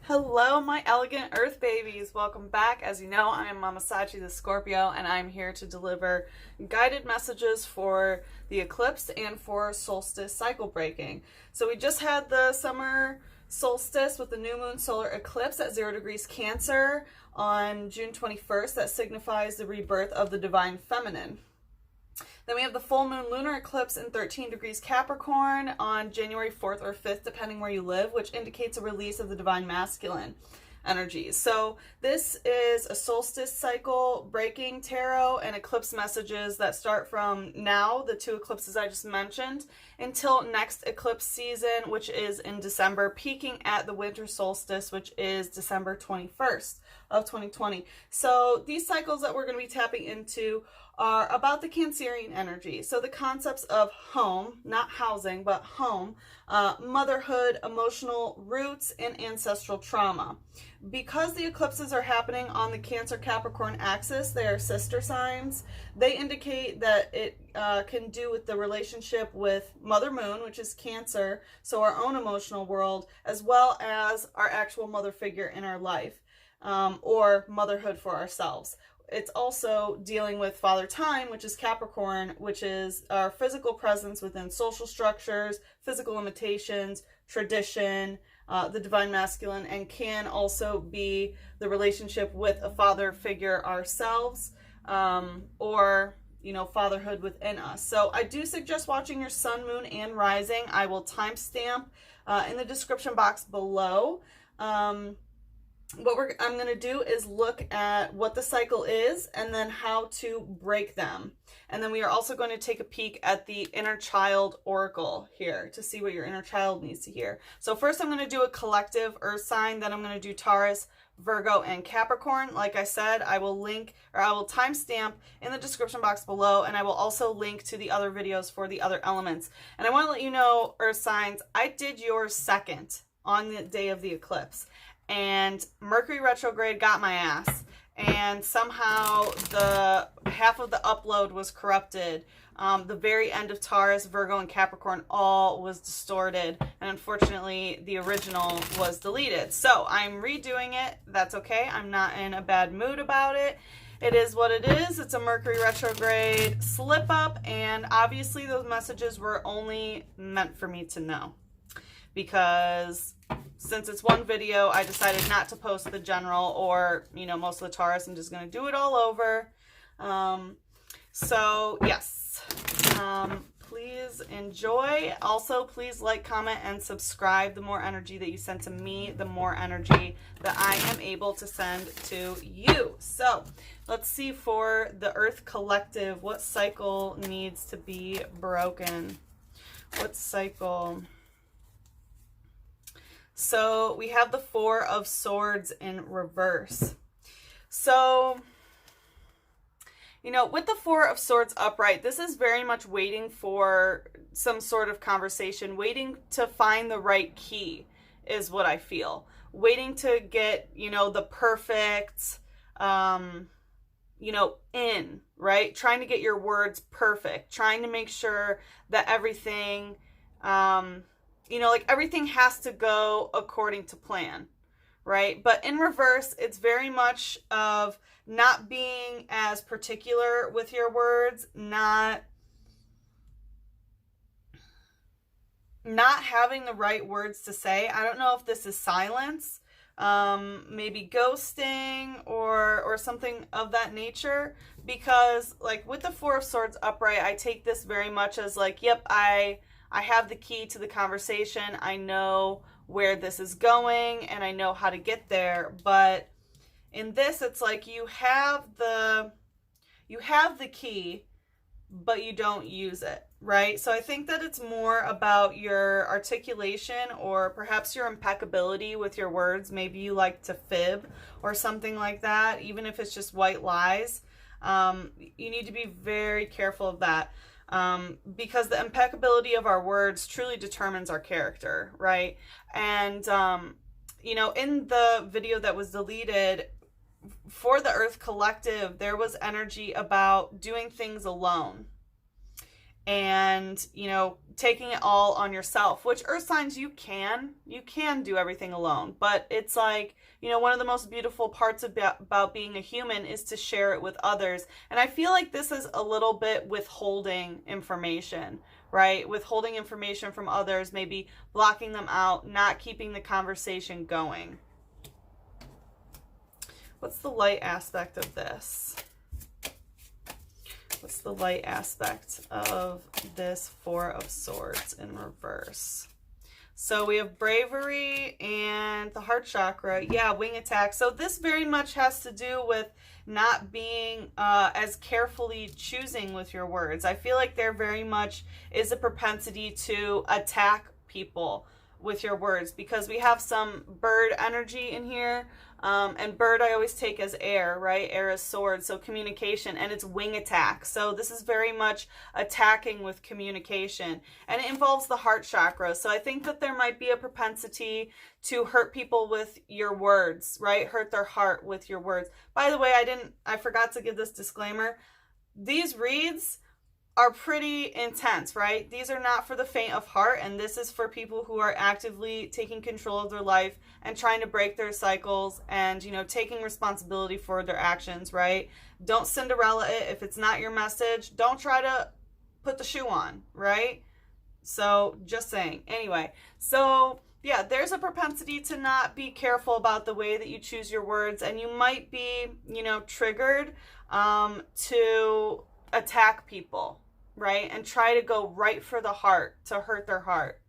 Hello, my elegant earth babies. Welcome back. As you know, I am Mama Sachi the Scorpio, and I'm here to deliver guided messages for the eclipse and for solstice cycle breaking. So we just had the summer solstice with the new moon solar eclipse at 0 degrees Cancer on June 21st. That signifies the rebirth of the divine feminine. Then we have the full moon lunar eclipse in 13 degrees Capricorn on January 4th or 5th, depending where you live, which indicates a release of the divine masculine energies. So this is a solstice cycle breaking tarot and eclipse messages that start from now, the two eclipses I just mentioned, until next eclipse season, which is in December, peaking at the winter solstice, which is December 21st of 2020. So these cycles that we're going to be tapping into are about the Cancerian energy. So the concepts of home, not housing, but home, motherhood, emotional roots, and ancestral trauma. Because the eclipses are happening on the Cancer-Capricorn axis, they are sister signs. They indicate that it can do with the relationship with Mother Moon, which is Cancer, so our own emotional world, as well as our actual mother figure in our life, or motherhood for ourselves. It's also dealing with Father Time, which is Capricorn, which is our physical presence within social structures, physical limitations, tradition, the divine masculine, and can also be the relationship with a father figure ourselves, or, fatherhood within us. So I do suggest watching your sun, moon, and rising. I will timestamp in the description box below. What I'm going to do is look at what the cycle is and then how to break them. And then we are also going to take a peek at the inner child oracle here to see what your inner child needs to hear. So first I'm going to do a collective earth sign, then I'm going to do Taurus, Virgo, and Capricorn. Like I said, I will timestamp in the description box below, and I will also link to the other videos for the other elements. And I want to let you know, earth signs, I did yours second on the day of the eclipse. And Mercury retrograde got my ass, and somehow the half of the upload was corrupted. The very end of Taurus, Virgo, and Capricorn all was distorted, and unfortunately the original was deleted. So I'm redoing it. That's okay. I'm not in a bad mood about it. It is what it is. It's a Mercury retrograde slip up, and obviously those messages were only meant for me to know, because since it's one video, I decided not to post the general or, most of the Taurus. I'm just going to do it all over. So, yes. Please enjoy. Also, please like, comment, and subscribe. The more energy that you send to me, the more energy that I am able to send to you. So, let's see for the Earth Collective, what cycle needs to be broken? What cycle? So we have the Four of Swords in reverse. So, with the Four of Swords upright, this is very much waiting for some sort of conversation, waiting to find the right key is what I feel. Waiting to get, the perfect, in, right? Trying to get your words perfect, trying to make sure that everything, everything has to go according to plan, right? But in reverse, it's very much of not being as particular with your words, not having the right words to say. I don't know if this is silence, maybe ghosting or something of that nature, because with the Four of Swords upright, I take this very much as yep, I have the key to the conversation. I know where this is going and I know how to get there. But in this, it's you have the key, but you don't use it, right? So I think that it's more about your articulation or perhaps your impeccability with your words. Maybe you like to fib or something like that, even if it's just white lies. You need to be very careful of that. Because the impeccability of our words truly determines our character, right? And, in the video that was deleted for the Earth Collective, there was energy about doing things alone. and, you know, taking it all on yourself, which earth signs, you can do everything alone. But it's like, you know, one of the most beautiful parts about being a human is to share it with others. And I feel like this is a little bit withholding information, right? Withholding information from others, maybe blocking them out, not keeping the conversation going. What's the light aspect of this? What's the light aspect of this Four of Swords in reverse? So we have bravery and the heart chakra. Yeah, wing attack. So this very much has to do with not being as carefully choosing with your words. I feel like there very much is a propensity to attack people with your words, because we have some bird energy in here. And bird I always take as air, right? Air is sword, so communication, and it's wing attack. So this is very much attacking with communication, and it involves the heart chakra. So I think that there might be a propensity to hurt people with your words, right? Hurt their heart with your words. By the way, I forgot to give this disclaimer. These reads are pretty intense, right? These are not for the faint of heart, and this is for people who are actively taking control of their life and trying to break their cycles and, you know, taking responsibility for their actions, right? Don't Cinderella it. If it's not your message, don't try to put the shoe on, right? So just saying. Anyway, so yeah, there's a propensity to not be careful about the way that you choose your words, and you might be, you know, triggered to attack people, right? And try to go right for the heart, to hurt their heart.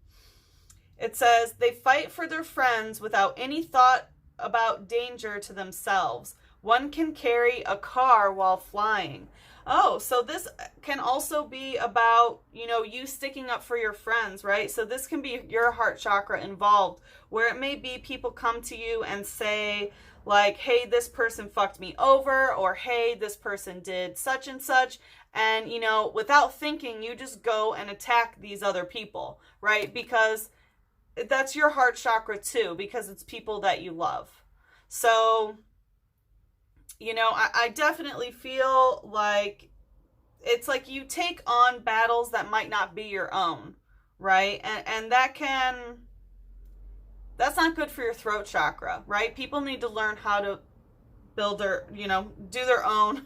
It says they fight for their friends without any thought about danger to themselves. One can carry a car while flying. Oh, so this can also be about, you know, you sticking up for your friends, right? So this can be your heart chakra involved, where it may be people come to you and say, like, hey, this person fucked me over, or hey, this person did such and such. And, you know, without thinking, you just go and attack these other people, right? Because that's your heart chakra too, because it's people that you love. So, you know, I definitely feel like it's like you take on battles that might not be your own, right? And that's not good for your throat chakra, right? People need to learn how to build their, you know, do their own,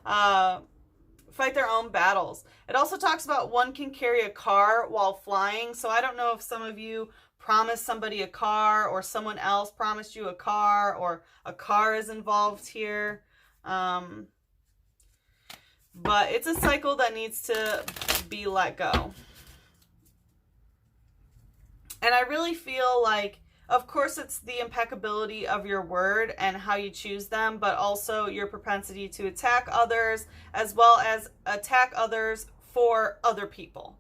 fight their own battles. It also talks about one can carry a car while flying. So I don't know if some of you promised somebody a car, or someone else promised you a car, or a car is involved here. But it's a cycle that needs to be let go. And I really feel like, of course, it's the impeccability of your word and how you choose them, but also your propensity to attack others, as well as attack others for other people.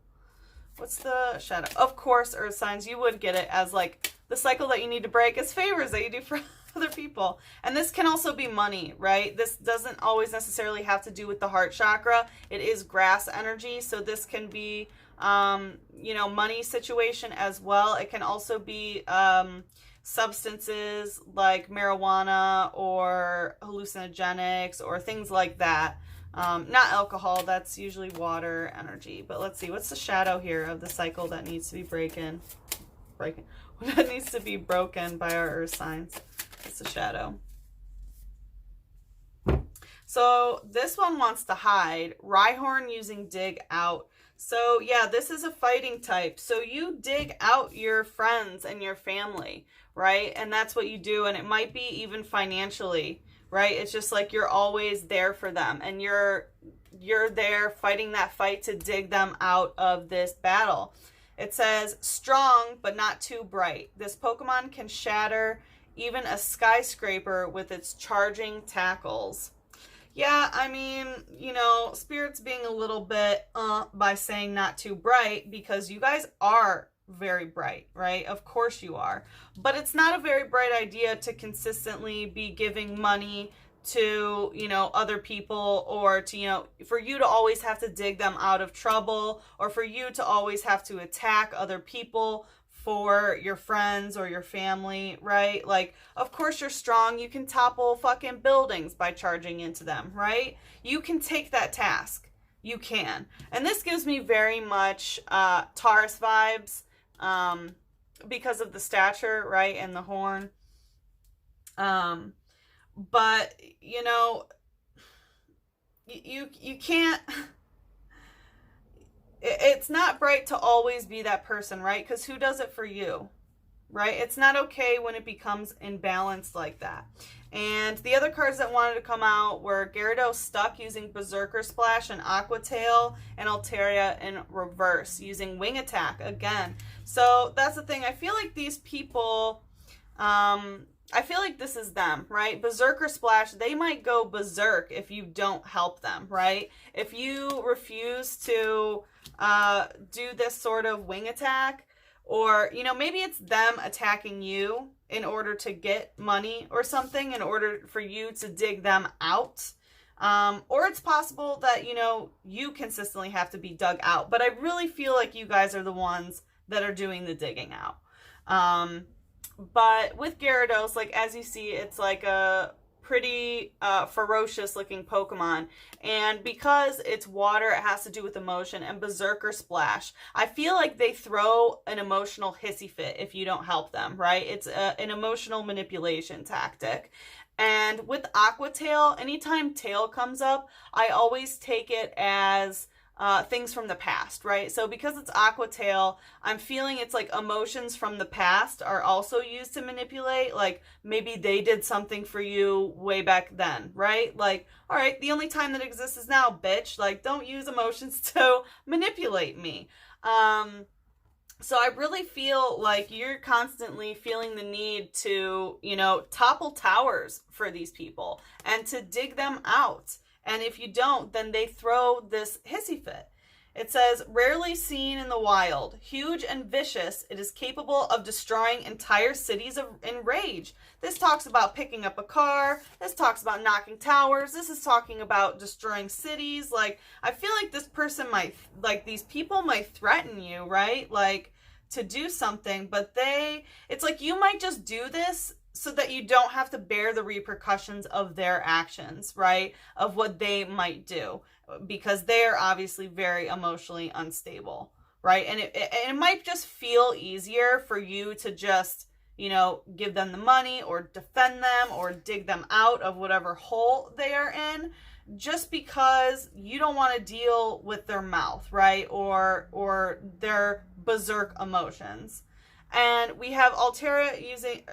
What's the shadow? Of course, earth signs, you would get it as like the cycle that you need to break is favors that you do for other people. And this can also be money, right? This doesn't always necessarily have to do with the heart chakra. It is grass energy. So this can be, you know, money situation as well. It can also be substances like marijuana or hallucinogenics or things like that. Not alcohol, that's usually water energy. But let's see, what's the shadow here of the cycle that needs to be broken? That needs to be broken by our earth signs. It's the shadow. So this one wants to hide. Rhyhorn using dig out. So yeah, this is a fighting type. So you dig out your friends and your family, right? And that's what you do. And it might be even financially, right? It's just like you're always there for them, and you're there fighting that fight to dig them out of this battle. It says strong but not too bright. This Pokemon can shatter even a skyscraper with its charging tackles. Yeah, I mean, you know, Spirit's being a little bit by saying not too bright, because you guys are very bright, right? Of course you are. But it's not a very bright idea to consistently be giving money to, you know, other people, or to, you know, for you to always have to dig them out of trouble, or for you to always have to attack other people for your friends or your family, right? Like, of course you're strong. You can topple fucking buildings by charging into them, right? You can take that task. you can. And this gives me very much Taurus vibes because of the stature, right, and the horn. But, you know, you can't... It's not bright to always be that person, right? Because who does it for you, right? It's not okay when it becomes imbalanced like that. And the other cards that wanted to come out were Gyarados stuck using Berserker Splash and Aqua Tail, and Altaria in reverse using Wing Attack again. So that's the thing. I feel like these people, I feel like this is them, right? Berserker Splash, they might go berserk if you don't help them, right? If you refuse to do this sort of wing attack, or, you know, maybe it's them attacking you in order to get money or something, in order for you to dig them out. Or it's possible that, you know, you consistently have to be dug out. But I really feel like you guys are the ones that are doing the digging out. But with Gyarados, like, as you see, it's like a pretty ferocious looking Pokemon, and because it's water, it has to do with emotion. And Berserker Splash, I feel like they throw an emotional hissy fit if you don't help them, right? It's an emotional manipulation tactic. And with Aqua Tail, anytime tail comes up, I always take it as things from the past, right? So because it's Aqua Tail, I'm feeling it's like emotions from the past are also used to manipulate. Like, maybe they did something for you way back then, right? Like, all right, the only time that exists is now, bitch. Like, don't use emotions to manipulate me. So I really feel like you're constantly feeling the need to, you know, topple towers for these people and to dig them out. And if you don't, then they throw this hissy fit. It says, rarely seen in the wild, huge and vicious, it is capable of destroying entire cities in rage. This talks about picking up a car. This talks about knocking towers. This is talking about destroying cities. Like, I feel like this person might, like, these people might threaten you, right? Like, to do something, but it's like you might just do this so that you don't have to bear the repercussions of their actions, right? Of what they might do, because they're obviously very emotionally unstable, right? And it might just feel easier for you to just, you know, give them the money or defend them or dig them out of whatever hole they are in, just because you don't want to deal with their mouth, right? Or their berserk emotions. And we have Altaria using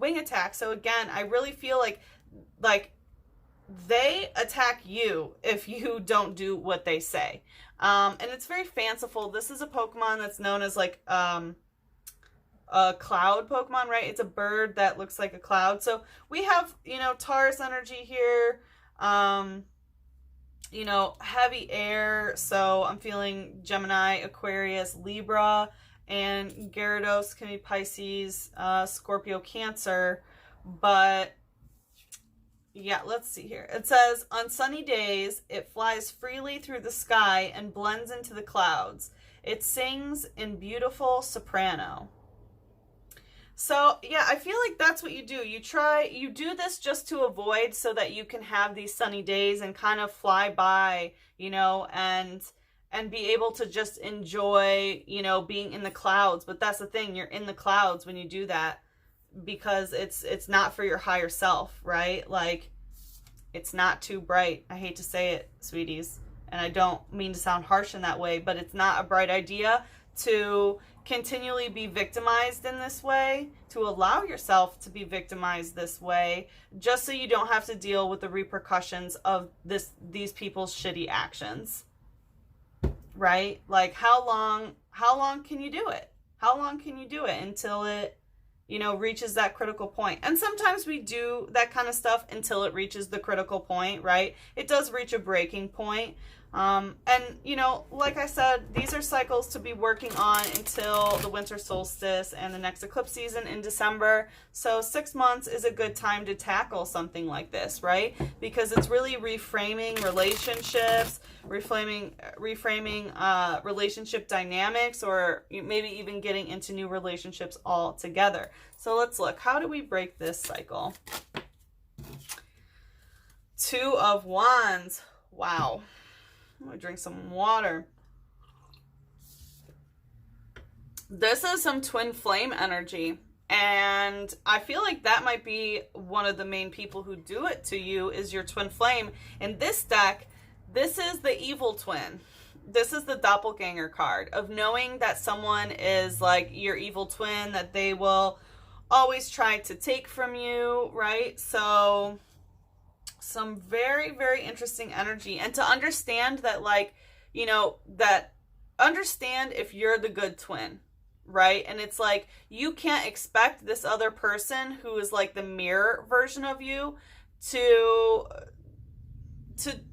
wing attack. So again, I really feel like they attack you if you don't do what they say. And it's very fanciful. This is a Pokemon that's known as like a cloud Pokemon, right? It's a bird that looks like a cloud. So we have, you know, Taurus energy here. You know, heavy air. So I'm feeling Gemini, Aquarius, Libra. And Gyarados can be Pisces, Scorpio, Cancer. But yeah, let's see here. It says, on sunny days, it flies freely through the sky and blends into the clouds. It sings in beautiful soprano. So yeah, I feel like that's what you do. You do this just to avoid, so that you can have these sunny days and kind of fly by, you know, and be able to just enjoy, you know, being in the clouds. But that's the thing, you're in the clouds when you do that, because it's not for your higher self, right? Like, it's not too bright. I hate to say it, sweeties, and I don't mean to sound harsh in that way, but it's not a bright idea to continually be victimized in this way, to allow yourself to be victimized this way, just so you don't have to deal with the repercussions of these people's shitty actions. Right? Like, how long can you do it? How long can you do it until it, you know, reaches that critical point? And sometimes we do that kind of stuff until it reaches the critical point, right? It does reach a breaking point. And, you know, like I said, these are cycles to be working on until the winter solstice and the next eclipse season in December. So 6 months is a good time to tackle something like this, right? Because it's really reframing relationships, reframing relationship dynamics, or maybe even getting into new relationships altogether. So let's look. How do we break this cycle? 2 of Wands. Wow. I'm gonna drink some water. This is some twin flame energy. And I feel like that might be one of the main people who do it to you is your twin flame. In this deck, this is the evil twin. This is the doppelganger card of knowing that someone is like your evil twin, that they will always try to take from you, right? So some very, very interesting energy. And to understand that, like, you know, that understand if you're the good twin, right? And it's like, you can't expect this other person who is like the mirror version of you to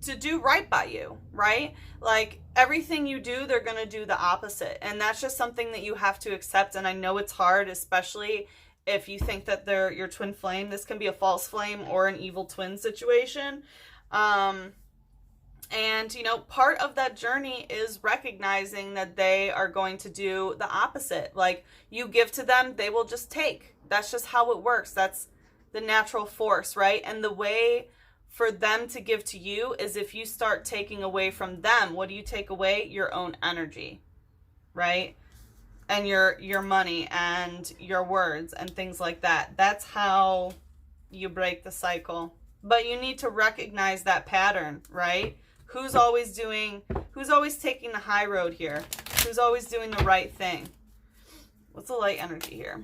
do right by you, right? Like, everything you do, they're going to do the opposite. And that's just something that you have to accept. And I know it's hard, especially if you think that they're your twin flame. This can be a false flame or an evil twin situation. And, you know, part of that journey is recognizing that they are going to do the opposite. Like, you give to them, they will just take. That's just how it works. That's the natural force, right? And the way for them to give to you is if you start taking away from them. What do you take away? Your own energy, right? And your money and your words and things like that. That's how you break the cycle. But you need to recognize that pattern, right? Who's always taking the high road here? Who's always doing the right thing? What's the light energy here?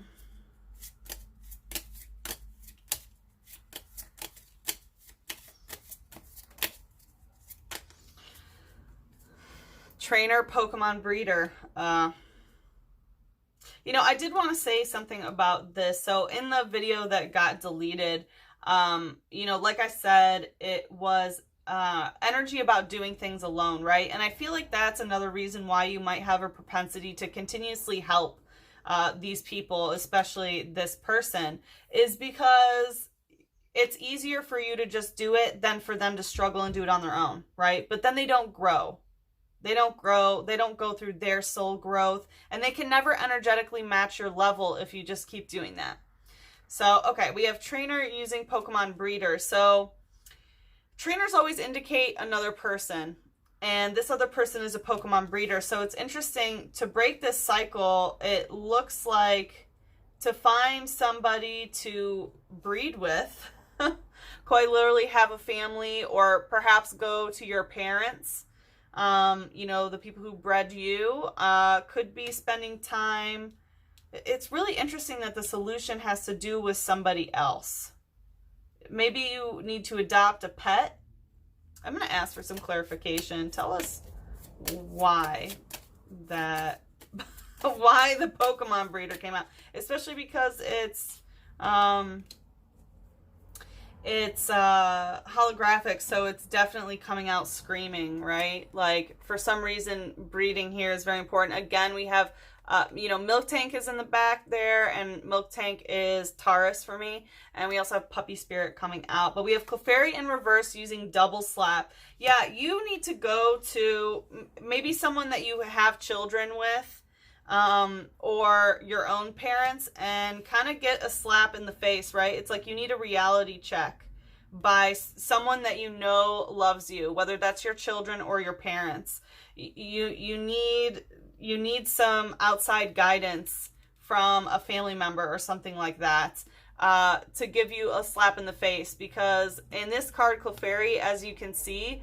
Trainer, Pokemon breeder. You know, I did want to say something about this. So in the video that got deleted, you know, like I said, it was energy about doing things alone, right? And I feel like that's another reason why you might have a propensity to continuously help these people, especially this person, is because it's easier for you to just do it than for them to struggle and do it on their own, right? But then they don't grow. They don't grow. They don't go through their soul growth, and they can never energetically match your level if you just keep doing that. So, okay, we have trainer using Pokemon breeder. So trainers always indicate another person, and this other person is a Pokemon breeder. So it's interesting to break this cycle. It looks like to find somebody to breed with, quite literally have a family, or perhaps go to your parents. You know, the people who bred you, could be spending time. It's really interesting that the solution has to do with somebody else. Maybe you need to adopt a pet. I'm going to ask for some clarification. Tell us why the Pokemon breeder came out, especially because it's holographic, so it's definitely coming out screaming, right? Like, for some reason, breeding here is very important. Again, we have, you know, Milk Tank is in the back there, and Milk Tank is Taurus for me. And we also have Puppy Spirit coming out. But we have Clefairy in reverse using double slap. Yeah, you need to go to maybe someone that you have children with, or your own parents, and kind of get a slap in the face, right? It's like you need a reality check by someone that you know loves you, whether that's your children or your parents. You need some outside guidance from a family member or something like that, to give you a slap in the face, because in this card, Clefairy, as you can see,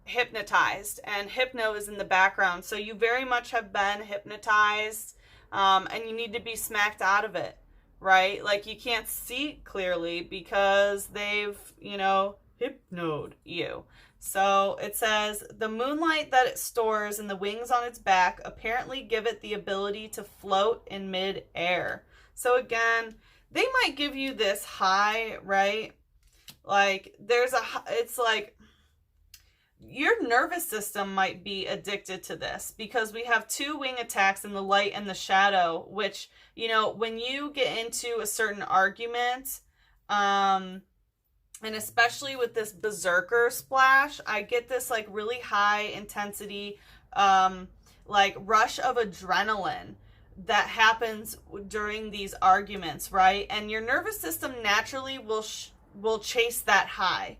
hypnotized, and hypno is in the background, so you very much have been hypnotized, and you need to be smacked out of it, right? Like, you can't see clearly because they've, you know, hypnoed you. So it says, the moonlight that it stores in the wings on its back apparently give it the ability to float in mid-air. So again, they might give you this high, right? Like, it's like, your nervous system might be addicted to this, because we have two wing attacks in the light and the shadow, which, you know, when you get into a certain argument, and especially with this berserker splash, I get this like really high intensity, like rush of adrenaline that happens during these arguments, right? And your nervous system naturally will chase that high,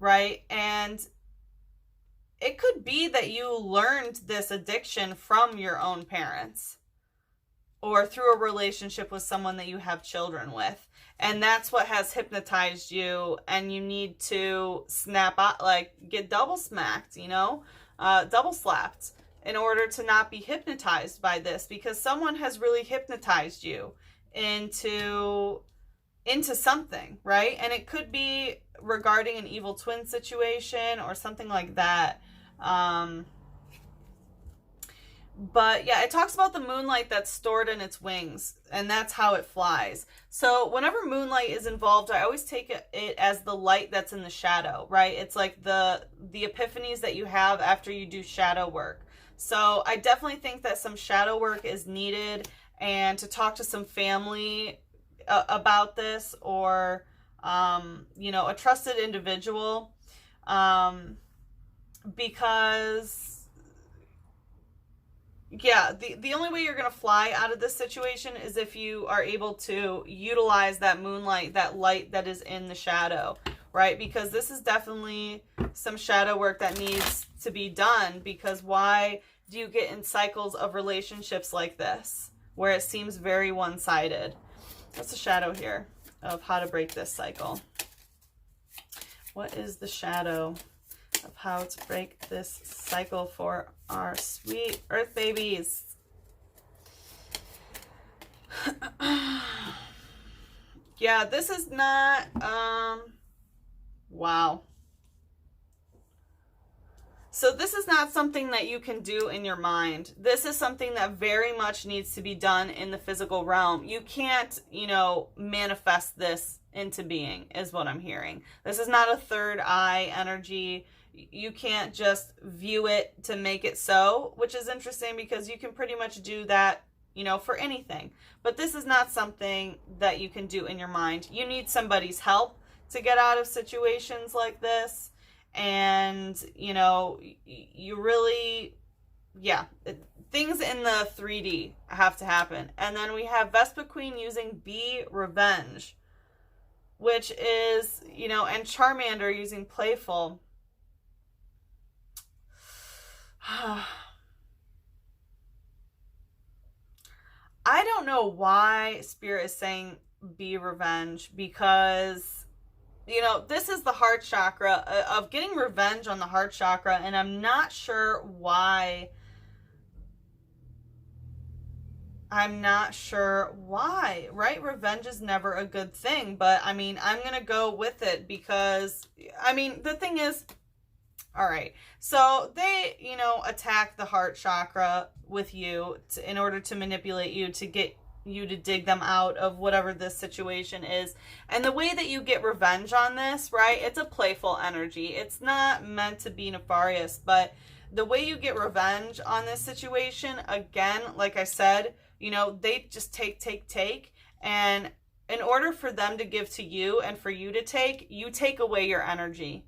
right? And it could be that you learned this addiction from your own parents or through a relationship with someone that you have children with. And that's what has hypnotized you, and you need to snap out, like get double smacked, double slapped in order to not be hypnotized by this, because someone has really hypnotized you into something, right? And it could be regarding an evil twin situation or something like that. But yeah, it talks about the moonlight that's stored in its wings, and that's how it flies. So whenever moonlight is involved, I always take it as the light that's in the shadow, right? It's like the epiphanies that you have after you do shadow work. So I definitely think that some shadow work is needed, and to talk to some family about this, or a trusted individual, because yeah, the only way you're going to fly out of this situation is if you are able to utilize that moonlight, that light that is in the shadow, right? Because this is definitely some shadow work that needs to be done, because why do you get in cycles of relationships like this where it seems very one-sided? What's the shadow here of how to break this cycle? What is the shadow of how to break this cycle for our sweet earth babies? Yeah, this is not, wow. So this is not something that you can do in your mind. This is something that very much needs to be done in the physical realm. You can't, manifest this into being, is what I'm hearing. This is not a third eye energy. You can't just view it to make it so, which is interesting because you can pretty much do that, for anything. But this is not something that you can do in your mind. You need somebody's help to get out of situations like this. And, you really, things in the 3D have to happen. And then we have Vespa Queen using Be Revenge, which is, and Charmander using Playful. I don't know why Spirit is saying Be Revenge, because this is the heart chakra, of getting revenge on the heart chakra, and I'm not sure why. Right? Revenge is never a good thing, but I'm going to go with it because, the thing is, all right, so they, attack the heart chakra with you in order to manipulate you, to get you to dig them out of whatever this situation is. And the way that you get revenge on this, right, it's a playful energy. It's not meant to be nefarious, but the way you get revenge on this situation, again, like I said, they just take, and in order for them to give to you and for you to take, you take away your energy,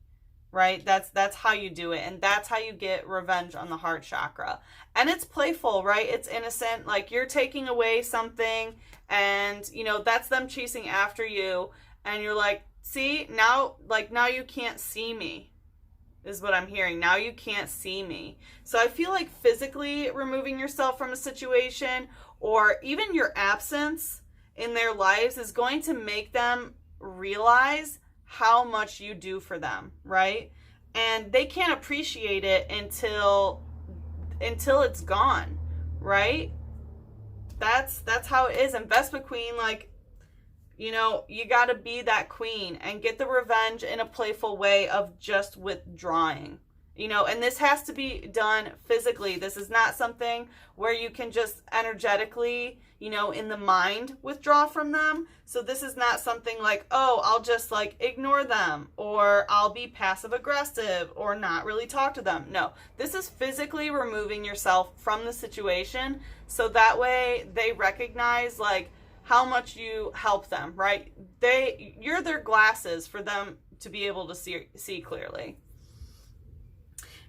right? That's how you do it, and that's how you get revenge on the heart chakra. And it's playful, right? It's innocent, like you're taking away something, and that's them chasing after you, and you're like, see, now you can't see me, is what I'm hearing. Now you can't see me. So I feel like physically removing yourself from a situation, or even your absence in their lives, is going to make them realize how much you do for them, right? And they can't appreciate it until it's gone, right? That's how it is. And Vespa Queen, you got to be that queen and get the revenge in a playful way of just withdrawing, and this has to be done physically. This is not something where you can just energetically, in the mind withdraw from them. So this is not something like, oh, I'll just ignore them, or I'll be passive aggressive, or not really talk to them. No, this is physically removing yourself from the situation, so that way they recognize how much you help them, right? You're their glasses for them to be able to see clearly.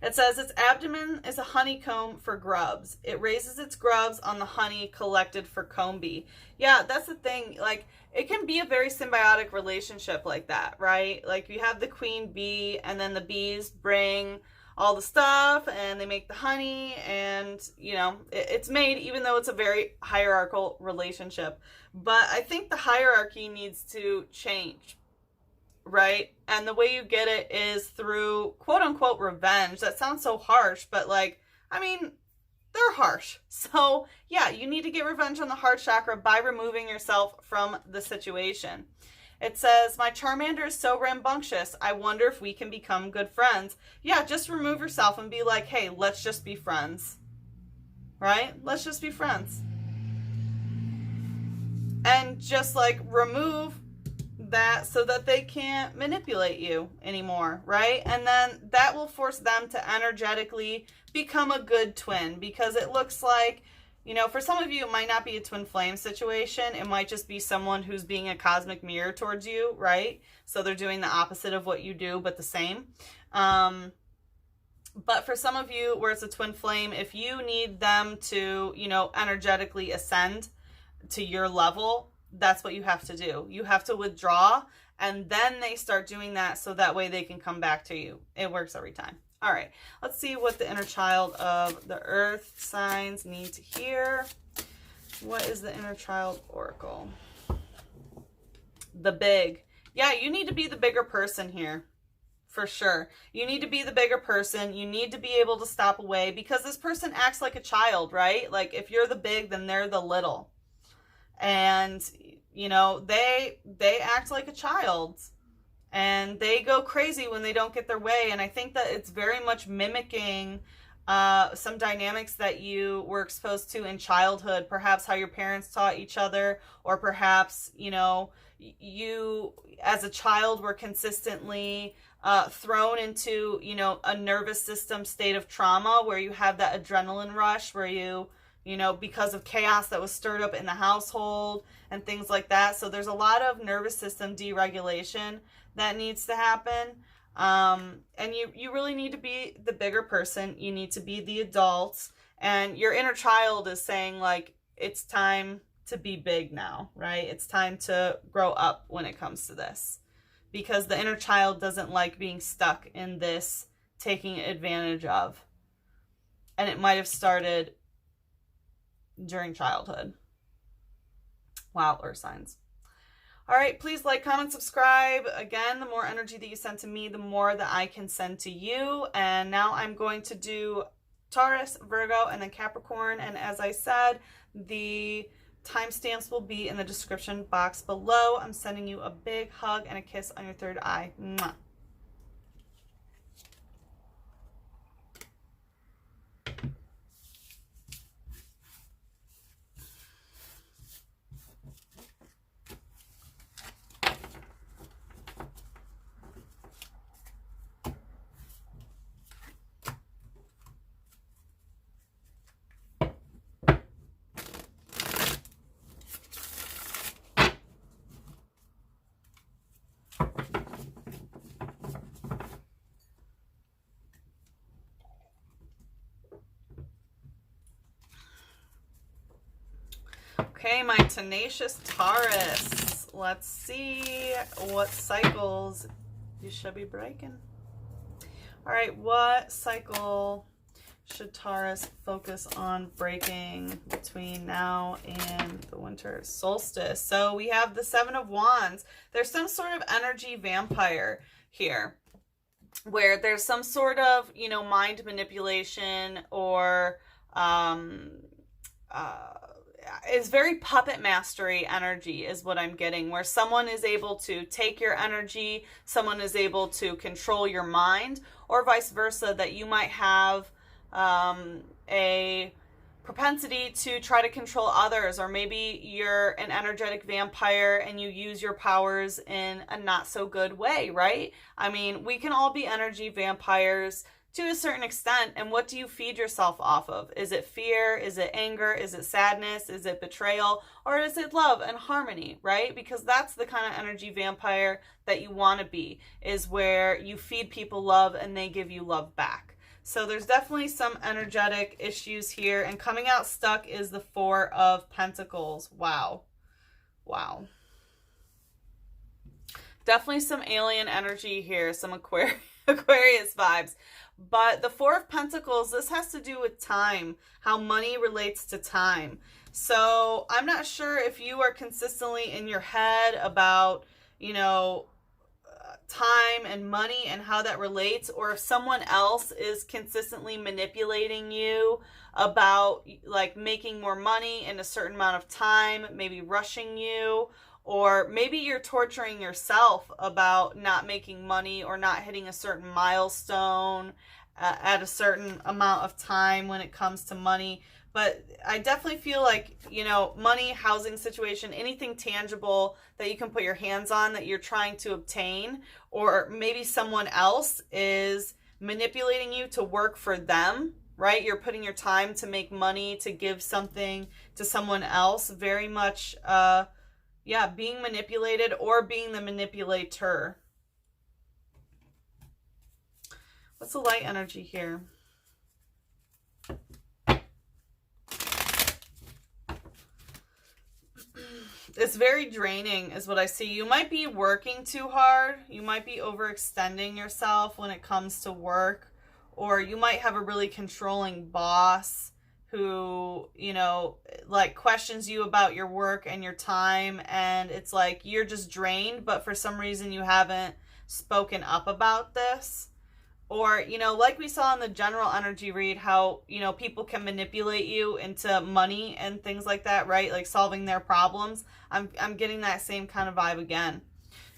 It says its abdomen is a honeycomb for grubs. It raises its grubs on the honey collected for comb bee. Yeah, that's the thing. It can be a very symbiotic relationship like that, right? You have the queen bee, and then the bees bring all the stuff and they make the honey, and it's made, even though it's a very hierarchical relationship. But I think the hierarchy needs to change, right? And the way you get it is through quote unquote revenge. That sounds so harsh, but they're harsh. So yeah, you need to get revenge on the heart chakra by removing yourself from the situation. It says, my Charmander is so rambunctious. I wonder if we can become good friends. Yeah, just remove yourself and be like, hey, let's just be friends. Right? Let's just be friends. And just remove that so that they can't manipulate you anymore, right? And then that will force them to energetically become a good twin, because it looks like, for some of you, it might not be a twin flame situation. It might just be someone who's being a cosmic mirror towards you, right? So they're doing the opposite of what you do, but the same. But for some of you where it's a twin flame, if you need them to, energetically ascend to your level, that's what you have to do. You have to withdraw, and then they start doing that so that way they can come back to you. It works every time. All right, let's see what the inner child of the earth signs need to hear. What is the inner child oracle? The big. Yeah, you need to be the bigger person here. For sure. You need to be the bigger person. You need to be able to stop away, because this person acts like a child, right? Like if you're the big, then they're the little. And, they act like a child. And they go crazy when they don't get their way. And I think that it's very much mimicking some dynamics that you were exposed to in childhood. Perhaps how your parents taught each other, or perhaps, you as a child were consistently thrown into, a nervous system state of trauma where you have that adrenaline rush, where you, because of chaos that was stirred up in the household and things like that. So there's a lot of nervous system deregulation that needs to happen. And you really need to be the bigger person. You need to be the adult. And your inner child is saying, it's time to be big now, right? It's time to grow up when it comes to this. Because the inner child doesn't like being stuck in this taking advantage of. And it might have started during childhood. Wow, earth signs. All right, please like, comment, subscribe. Again, the more energy that you send to me, the more that I can send to you. And now I'm going to do Taurus, Virgo, and then Capricorn. And as I said, the timestamps will be in the description box below. I'm sending you a big hug and a kiss on your third eye. Mwah. Okay, my tenacious Taurus. Let's see what cycles you should be breaking. All right, what cycle should Taurus focus on breaking between now and the winter solstice? So we have the Seven of Wands. There's some sort of energy vampire here, where there's some sort of, mind manipulation, or is very puppet mastery energy is what I'm getting, where someone is able to take your energy, someone is able to control your mind, or vice versa, that you might have a propensity to try to control others, or maybe you're an energetic vampire and you use your powers in a not so good way, right? I mean, we can all be energy vampires to a certain extent. And what do you feed yourself off of? Is it fear? Is it anger? Is it sadness? Is it betrayal? Or is it love and harmony, right? Because that's the kind of energy vampire that you want to be, is where you feed people love and they give you love back. So there's definitely some energetic issues here. And coming out stuck is the Four of Pentacles. Wow. Wow. Definitely some alien energy here, some Aquarius. Aquarius vibes. But the Four of Pentacles, this has to do with time, how money relates to time. So I'm not sure if you are consistently in your head about, you know, time and money and how that relates, or if someone else is consistently manipulating you about like making more money in a certain amount of time, maybe rushing you, or maybe you're torturing yourself about not making money or not hitting a certain milestone at a certain amount of time when it comes to money. But I definitely feel like, you know, money, housing situation, anything tangible that you can put your hands on that you're trying to obtain, or maybe someone else is manipulating you to work for them, right? You're putting your time to make money, to give something to someone else. Very much, yeah, being manipulated or being the manipulator. What's the light energy here? It's very draining is what I see. You might be working too hard. You might be overextending yourself when it comes to work. Or you might have a really controlling boss who, you know, like questions you about your work and your time. And it's like you're just drained, but for some reason you haven't spoken up about this. Or, you know, like we saw in the general energy read, how, you know, people can manipulate you into money and things like that, right? Like solving their problems. I'm getting that same kind of vibe again.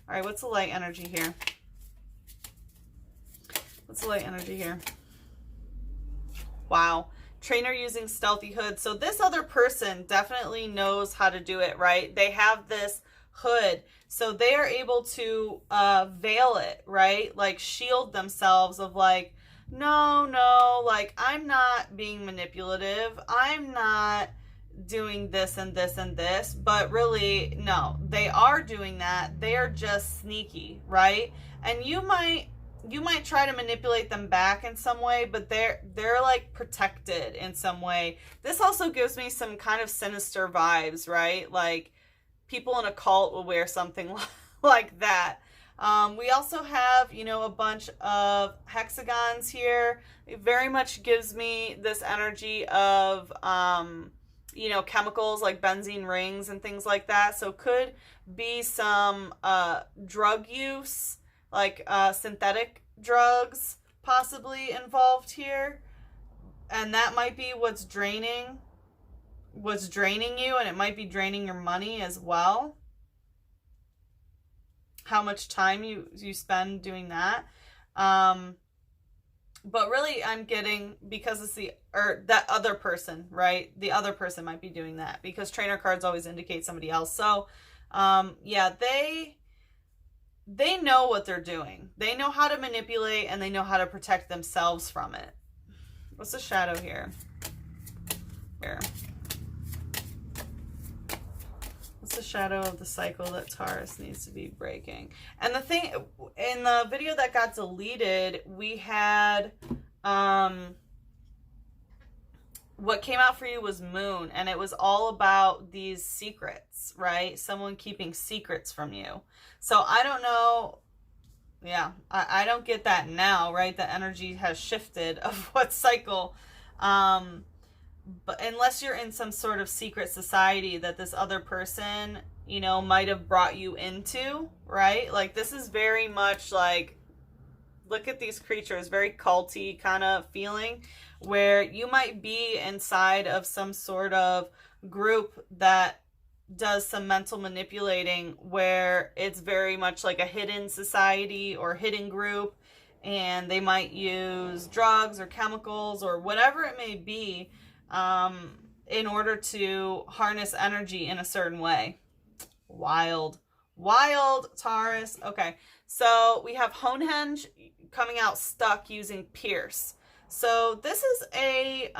All right, what's the light energy here? What's the light energy here? Wow. Trainer using stealthy hood. So this other person definitely knows how to do it, right? They have this hood, so they are able to veil it, right? Like shield themselves of like, no, like I'm not being manipulative, I'm not doing this and this and this, but really no, they are doing that. They are just sneaky, right? And you might try to manipulate them back in some way, but they're like protected in some way. This also gives me some kind of sinister vibes, right? Like people in a cult will wear something like that. We also have, you know, a bunch of hexagons here. It very much gives me this energy of, you know, chemicals like benzene rings and things like that. So could be some drug use, like synthetic drugs possibly involved here. And that might be what's draining you, and it might be draining your money as well. How much time you spend doing that. But really I'm getting, because it's that other person, right? The other person might be doing that, because trainer cards always indicate somebody else. So yeah, they know what they're doing. They know how to manipulate, and they know how to protect themselves from it. What's the shadow here? Here. What's the shadow of the cycle that Taurus needs to be breaking? And the thing, in the video that got deleted, we had, what came out for you was Moon, and it was all about these secrets, right? Someone keeping secrets from you. So I don't know. Yeah, I don't get that now, right? The energy has shifted of what cycle. But unless you're in some sort of secret society that this other person, you know, might have brought you into, right? Like this is very much like, look at these creatures, very culty kind of feeling, where you might be inside of some sort of group that does some mental manipulating, where it's very much like a hidden society or hidden group, and they might use drugs or chemicals or whatever it may be in order to harness energy in a certain way. Wild Taurus. Okay, so we have Honehenge coming out stuck using Pierce. So this is a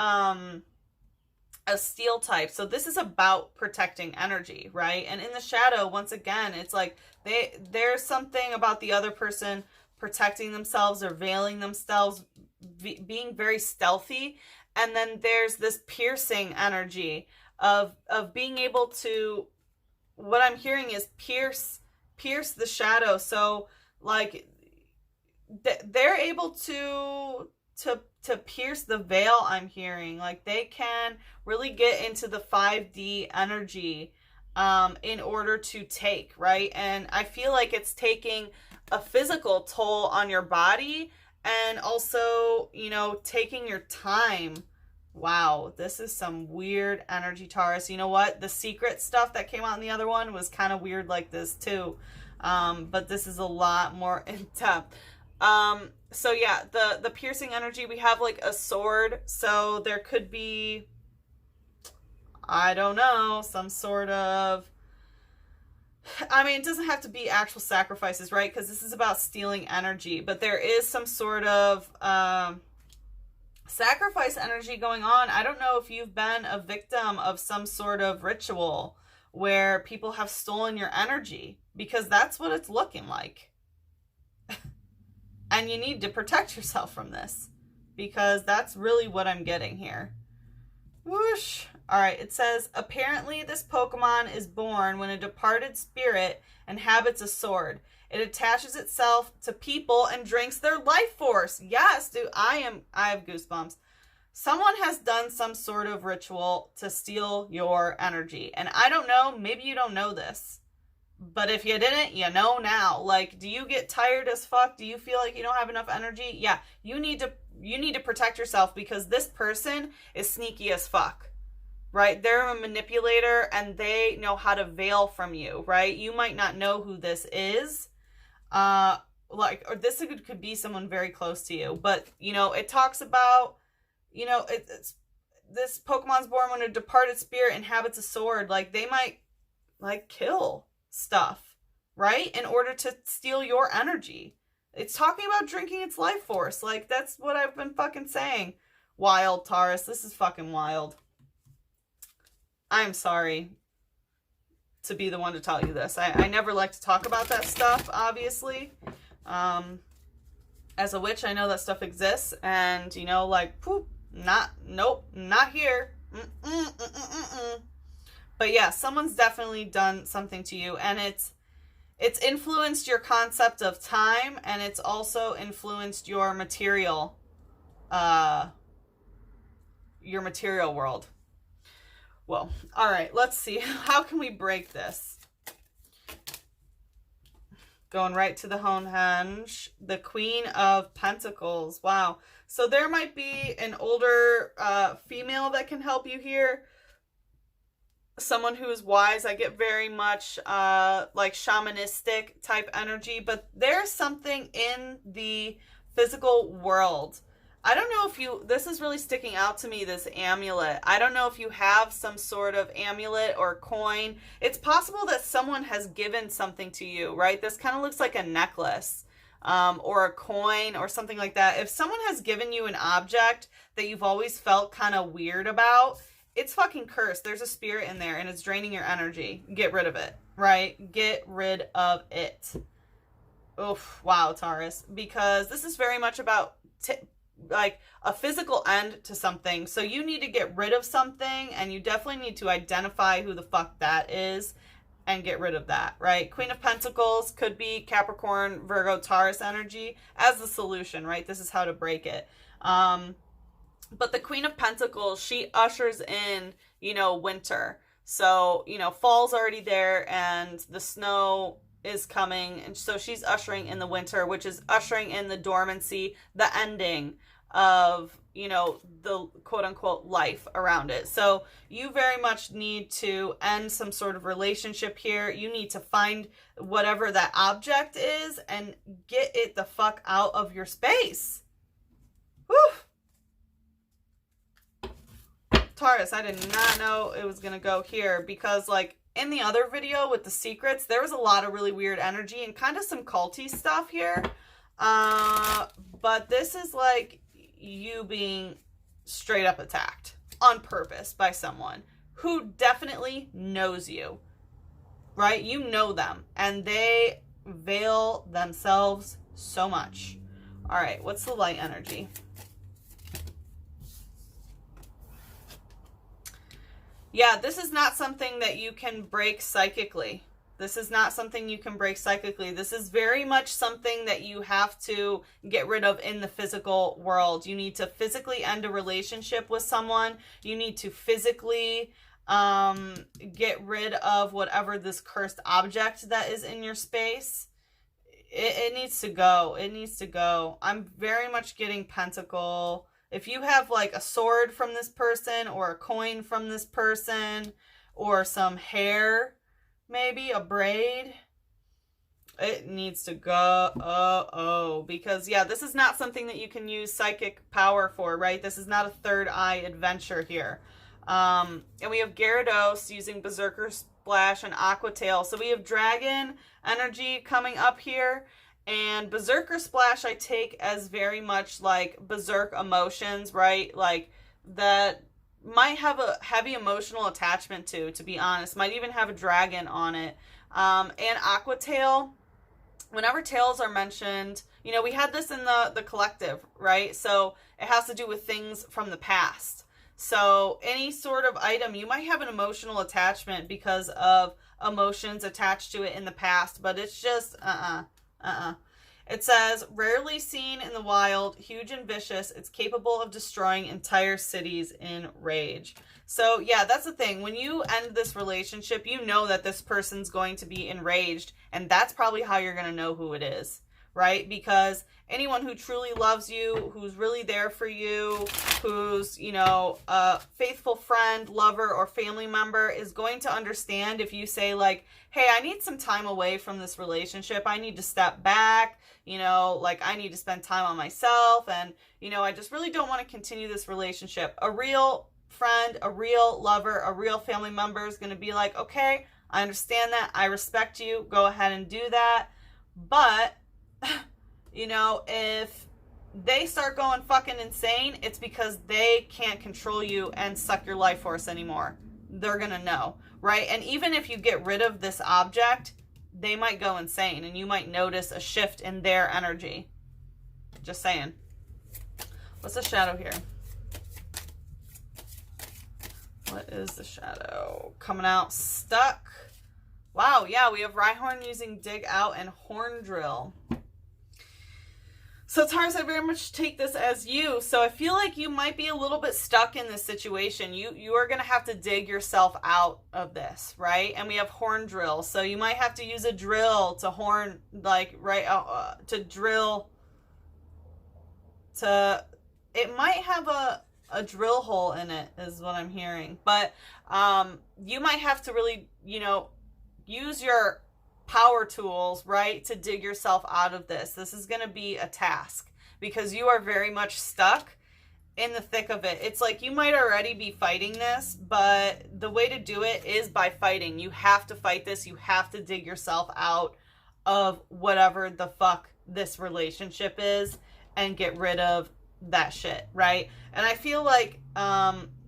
steel type. So this is about protecting energy, right? And in the shadow, once again, it's like there's something about the other person protecting themselves or veiling themselves, being very stealthy. And then there's this piercing energy of being able to, what I'm hearing is pierce the shadow. So like they're able to pierce the veil, I'm hearing. Like, they can really get into the 5D energy in order to take, right? And I feel like it's taking a physical toll on your body, and also, you know, taking your time. Wow, this is some weird energy, Taurus. You know what? The secret stuff that came out in the other one was kind of weird like this too. But this is a lot more in depth. So yeah, the piercing energy, we have like a sword. So there could be, I don't know, some sort of, I mean, it doesn't have to be actual sacrifices, right? Because this is about stealing energy, but there is some sort of sacrifice energy going on. I don't know if you've been a victim of some sort of ritual where people have stolen your energy, because that's what it's looking like. And you need to protect yourself from this, because that's really what I'm getting here. Whoosh. All right, it says, apparently this Pokemon is born when a departed spirit inhabits a sword. It attaches itself to people and drinks their life force. Yes, dude, I have goosebumps. Someone has done some sort of ritual to steal your energy. And I don't know, maybe you don't know this, but if you didn't, you know now. Like, do you get tired as fuck? Do you feel like you don't have enough energy? Yeah, you need to protect yourself, because this person is sneaky as fuck. Right? They're a manipulator, and they know how to veil from you, right? You might not know who this is. Or this could be someone very close to you. But, you know, it talks about, you know, it's this Pokemon's born when a departed spirit inhabits a sword. Like, they might, like, kill stuff, right? In order to steal your energy. It's talking about drinking its life force. Like, that's what I've been fucking saying. Wild, Taurus. This is fucking wild. I'm sorry to be the one to tell you this. I never like to talk about that stuff, obviously. As a witch, I know that stuff exists, and, you know, like, poop, nope, not here. But yeah, someone's definitely done something to you, and it's influenced your concept of time, and it's also influenced your material world. Well, all right, let's see. How can we break this? Going right to the Honehenge, the Queen of Pentacles. Wow. So there might be an older female that can help you here. Someone who is wise. I get very much like shamanistic type energy, but there's something in the physical world. I don't know if this is really sticking out to me, this amulet. I don't know if you have some sort of amulet or coin. It's possible that someone has given something to you, right? This kind of looks like a necklace or a coin or something like that. If someone has given you an object that you've always felt kind of weird about, it's fucking cursed. There's a spirit in there and it's draining your energy. Get rid of it, right? Get rid of it. Oof, wow, Taurus. Because this is very much about like a physical end to something. So you need to get rid of something, and you definitely need to identify who the fuck that is and get rid of that, right? Queen of Pentacles could be Capricorn, Virgo, Taurus energy as the solution, right? This is how to break it. But the Queen of Pentacles, she ushers in, you know, winter. So, you know, fall's already there and the snow is coming, and so she's ushering in the winter, which is ushering in the dormancy, the ending of, you know, the quote-unquote life around it. So you very much need to end some sort of relationship here. You need to find whatever that object is and get it the fuck out of your space. Whew. Taurus, I did not know it was gonna go here, because like in the other video with the secrets, there was a lot of really weird energy and kind of some culty stuff here. But this is like you being straight up attacked on purpose by someone who definitely knows you, right? You know them, and they veil themselves so much. All right, what's the light energy? Yeah, this is not something that you can break psychically. This is not something you can break psychically. This is very much something that you have to get rid of in the physical world. You need to physically end a relationship with someone. You need to physically get rid of whatever this cursed object that is in your space. It needs to go. It needs to go. I'm very much getting pentacle. If you have like a sword from this person or a coin from this person or some hair, maybe a braid, it needs to go. Because yeah, this is not something that you can use psychic power for, right? This is not a third eye adventure here. And we have Gyarados using Berserker Splash and Aqua Tail. So we have dragon energy coming up here. And Berserker Splash I take as very much like berserk emotions, right? Like that might have a heavy emotional attachment to be honest. Might even have a dragon on it. And Aqua Tail, whenever tails are mentioned, you know, we had this in the collective, right? So it has to do with things from the past. So any sort of item, you might have an emotional attachment because of emotions attached to it in the past, but it's just, It says, rarely seen in the wild, huge and vicious, it's capable of destroying entire cities in rage. So yeah, that's the thing. When you end this relationship, you know that this person's going to be enraged, and that's probably how you're going to know who it is, right? Because anyone who truly loves you, who's really there for you, who's, you know, a faithful friend, lover, or family member is going to understand if you say like, hey, I need some time away from this relationship. I need to step back, you know, like I need to spend time on myself. And, you know, I just really don't want to continue this relationship. A real friend, a real lover, a real family member is going to be like, okay, I understand that. I respect you. Go ahead and do that. But you know, if they start going fucking insane, it's because they can't control you and suck your life force anymore. They're gonna know, right? And even if you get rid of this object, they might go insane and you might notice a shift in their energy. Just saying. What's the shadow here? What is the shadow? Coming out stuck. Wow, yeah, we have Rhyhorn using Dig Out and Horn Drill. So Taurus, I very much take this as you. So I feel like you might be a little bit stuck in this situation. You are going to have to dig yourself out of this, right? And we have horn drill. So you might have to use a drill to horn, like, right, to drill. It might have a drill hole in it is what I'm hearing. But you might have to really, you know, use your power tools, right, to dig yourself out of this. This is going to be a task because you are very much stuck in the thick of it. It's like you might already be fighting this, but the way to do it is by fighting. You have to fight this. You have to dig yourself out of whatever the fuck this relationship is and get rid of that shit, right? And I feel like,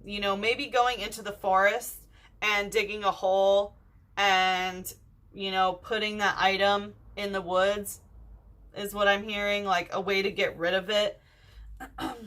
you know, maybe going into the forest and digging a hole and, you know, putting that item in the woods is what I'm hearing, like a way to get rid of it. And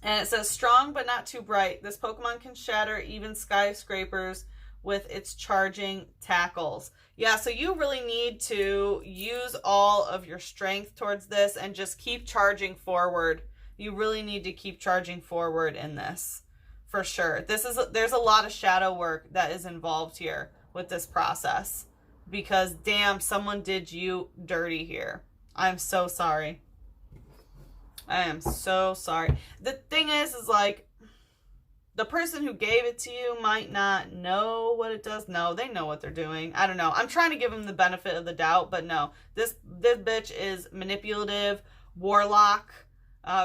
it says, strong but not too bright. This Pokemon can shatter even skyscrapers with its charging tackles. Yeah, so you really need to use all of your strength towards this and just keep charging forward. You really need to keep charging forward in this, for sure. There's a lot of shadow work that is involved here with this process. Because, damn, someone did you dirty here. I'm so sorry. I am so sorry. The thing is like, the person who gave it to you might not know what it does. No, they know what they're doing. I don't know. I'm trying to give them the benefit of the doubt, but no. This bitch is manipulative, warlock.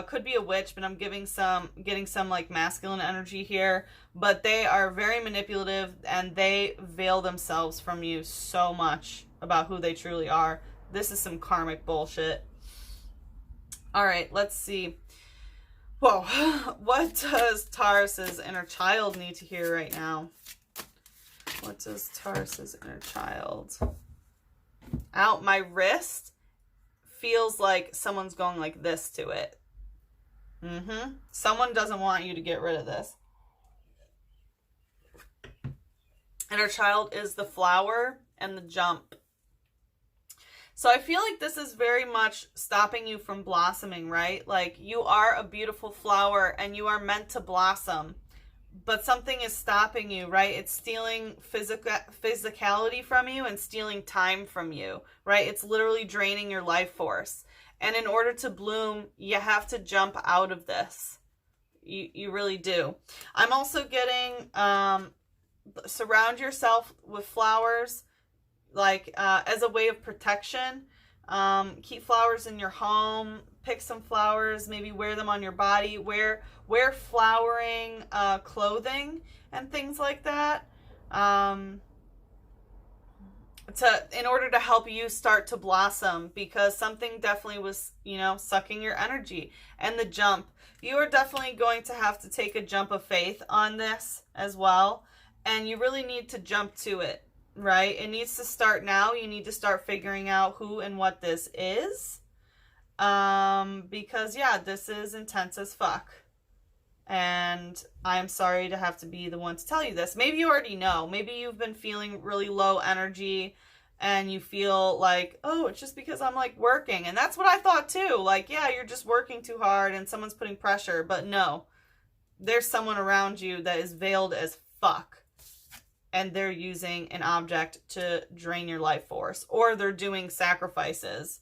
Could be a witch, but I'm getting some like masculine energy here. But they are very manipulative and they veil themselves from you so much about who they truly are. This is some karmic bullshit. All right, let's see. Whoa, what does Taurus's inner child need to hear right now? What does Taurus's inner child? Out my wrist feels like someone's going like this to it. Someone doesn't want you to get rid of this. Inner child is the flower, and the jump. So I feel like this is very much stopping you from blossoming, right? Like, you are a beautiful flower and you are meant to blossom, but something is stopping you, right? It's stealing physicality from you and stealing time from you, right? It's literally draining your life force. And in order to bloom, you have to jump out of this. You really do. I'm also getting, surround yourself with flowers, like as a way of protection. Keep flowers in your home. Pick some flowers, maybe wear them on your body. Wear flowering clothing and things like that, in order to help you start to blossom, because something definitely was, you know, sucking your energy. And the jump, you are definitely going to have to take a jump of faith on this as well, and you really need to jump to it. Right? It needs to start now. You need to start figuring out who and what this is. Because yeah, this is intense as fuck. And I'm sorry to have to be the one to tell you this. Maybe you already know. Maybe you've been feeling really low energy and you feel like, oh, it's just because I'm like working. And that's what I thought too. Like, yeah, you're just working too hard and someone's putting pressure. But no, there's someone around you that is veiled as fuck. And they're using an object to drain your life force. Or they're doing sacrifices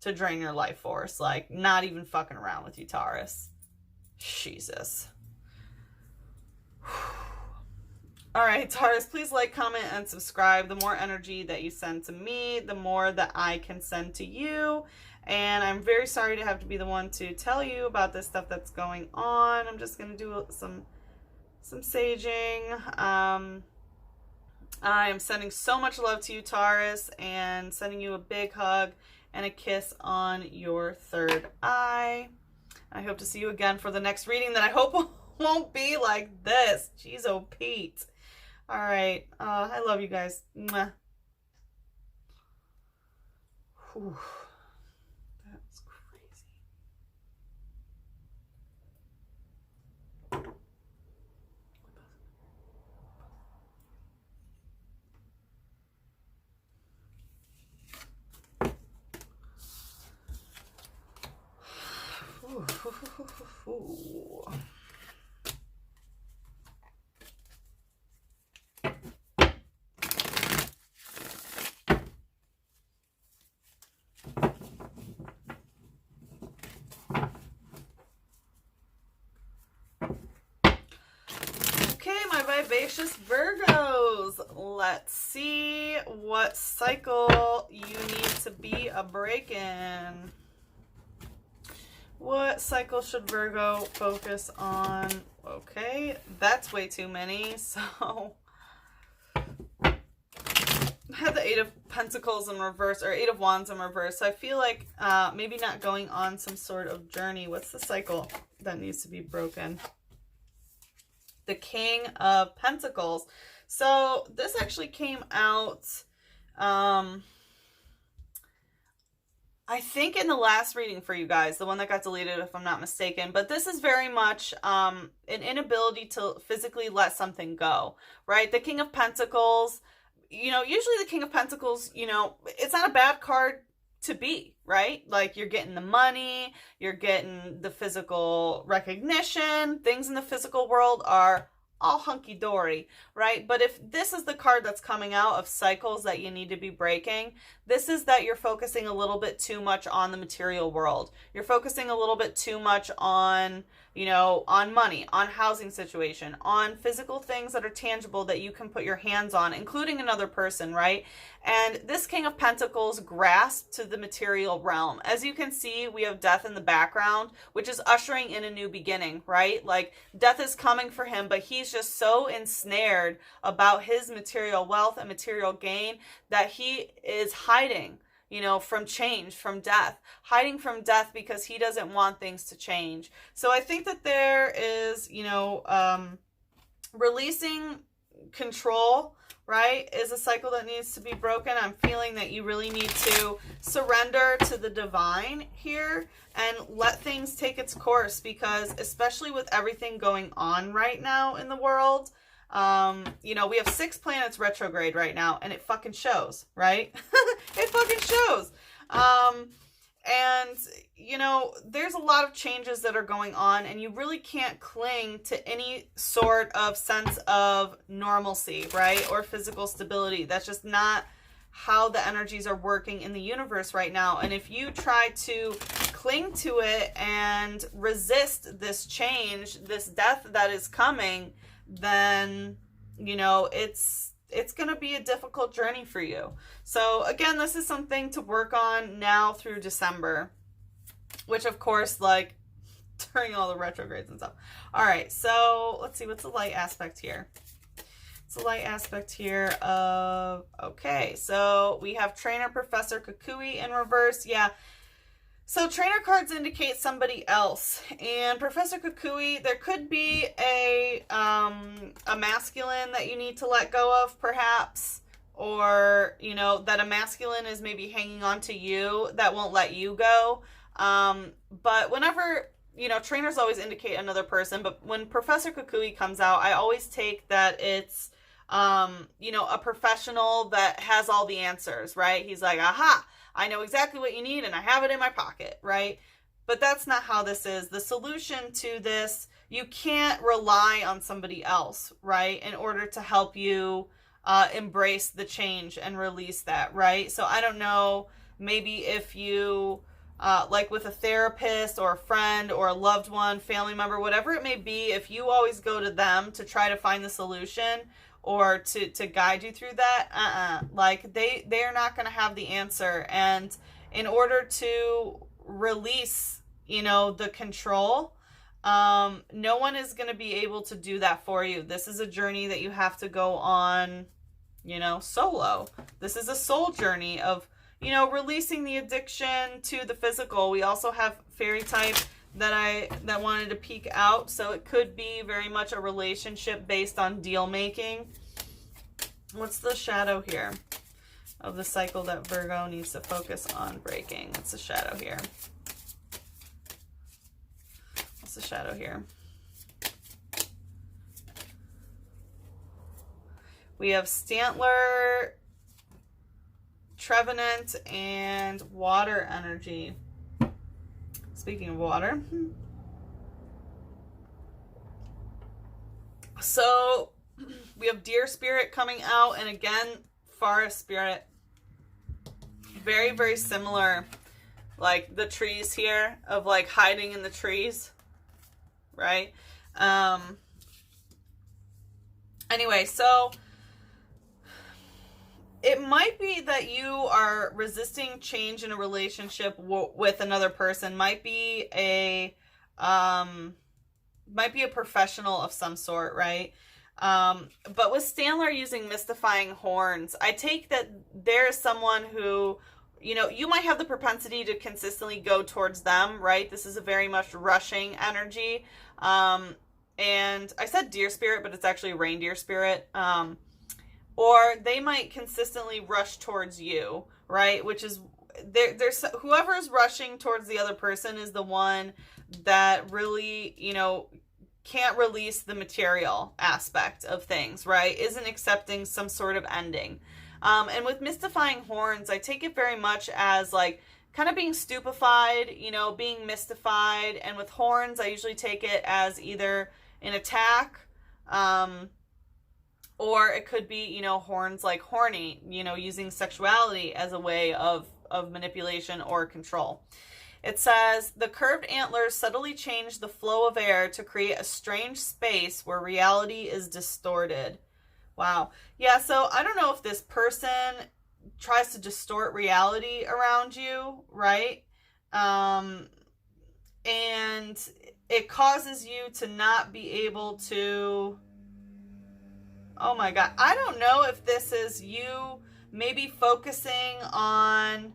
to drain your life force. Like, not even fucking around with you, Taurus. Jesus. Alright, Taurus, please like, comment, and subscribe. The more energy that you send to me, the more that I can send to you. And I'm very sorry to have to be the one to tell you about this stuff that's going on. I'm just going to do some saging. I am sending so much love to you, Taurus, and sending you a big hug and a kiss on your third eye. I hope to see you again for the next reading that I hope won't be like this. Jeez, oh Pete. All right. I love you guys. Mwah. Whew. That's crazy. Ooh. Okay, my vivacious Virgos, let's see what cycle you need to be a break-in. What cycle should Virgo focus on? Okay, that's way too many. So I had the Eight of Pentacles in reverse, or Eight of Wands in reverse. So I feel like maybe not going on some sort of journey. What's the cycle that needs to be broken? The King of Pentacles. So this actually came out I think in the last reading for you guys, the one that got deleted if I'm not mistaken, but this is very much an inability to physically let something go, right? The King of Pentacles, you know, usually the King of Pentacles, you know, it's not a bad card to be, right? Like, you're getting the money, you're getting the physical recognition, things in the physical world are all hunky-dory, right? But if this is the card that's coming out of cycles that you need to be breaking, this is that you're focusing a little bit too much on the material world. You're focusing a little bit too much on, you know, on money, on housing situation, on physical things that are tangible that you can put your hands on, including another person, right? And this King of Pentacles grasps to the material realm. As you can see, we have death in the background, which is ushering in a new beginning, right? Like, death is coming for him, but he's just so ensnared about his material wealth and material gain that he is hiding, you know, from change, from death, hiding from death because he doesn't want things to change. So I think that there is, you know, releasing control, right, is a cycle that needs to be broken. I'm feeling that you really need to surrender to the divine here and let things take its course, because especially with everything going on right now in the world, You know, we have 6 planets retrograde right now, and it fucking shows, right? It fucking shows. And, you know, there's a lot of changes that are going on, and you really can't cling to any sort of sense of normalcy, right? Or physical stability. That's just not how the energies are working in the universe right now. And if you try to cling to it and resist this change, this death that is coming, then, you know, it's going to be a difficult journey for you. So again, this is something to work on now through December, which of course, like, during all the retrogrades and stuff. All right, so let's see, what's the light aspect here? It's a light aspect here of, okay, so we have Trainer Professor Kukui in reverse. Yeah, so trainer cards indicate somebody else, and Professor Kukui, there could be a masculine that you need to let go of, perhaps, or, you know, that a masculine is maybe hanging on to you that won't let you go. But whenever, you know, trainers always indicate another person, but when Professor Kukui comes out, I always take that it's, you know, a professional that has all the answers, right? He's like, aha, I know exactly what you need and I have it in my pocket, right? But that's not how this is. The solution to this, you can't rely on somebody else, right? In order to help you embrace the change and release that, right? So I don't know, maybe if you, like with a therapist or a friend or a loved one, family member, whatever it may be, if you always go to them to try to find the solution or to guide you through that, like they are not going to have the answer. And in order to release, you know, the control, no one is going to be able to do that for you. This is a journey that you have to go on, you know, solo. This is a soul journey of, you know, releasing the addiction to the physical. We also have fairy type that wanted to peek out, so it could be very much a relationship based on deal making. What's the shadow here of the cycle that Virgo needs to focus on breaking? What's the shadow here? What's the shadow here? We have Stantler, Trevenant, and water energy. Speaking of water. So we have Deer Spirit coming out, and again, Forest Spirit. Very, very similar. Like the trees here, of like hiding in the trees. Right? Anyway, so it might be that you are resisting change in a relationship with another person. Might be a professional of some sort, right? But with Stanler using mystifying horns, I take that there is someone who, you know, you might have the propensity to consistently go towards them, right? This is a very much rushing energy. And I said deer spirit, but it's actually reindeer spirit. Or they might consistently rush towards you, right? Which is, there's whoever is rushing towards the other person is the one that really, you know, can't release the material aspect of things, right? Isn't accepting some sort of ending. And with mystifying horns, I take it very much as like kind of being stupefied, you know, being mystified. And with horns, I usually take it as either an attack, or it could be, you know, horns like horny, you know, using sexuality as a way of manipulation or control. It says, the curved antlers subtly change the flow of air to create a strange space where reality is distorted. Wow. Yeah, so I don't know if this person tries to distort reality around you, right? And it causes you to not be able to... Oh my God. I don't know if this is you maybe focusing on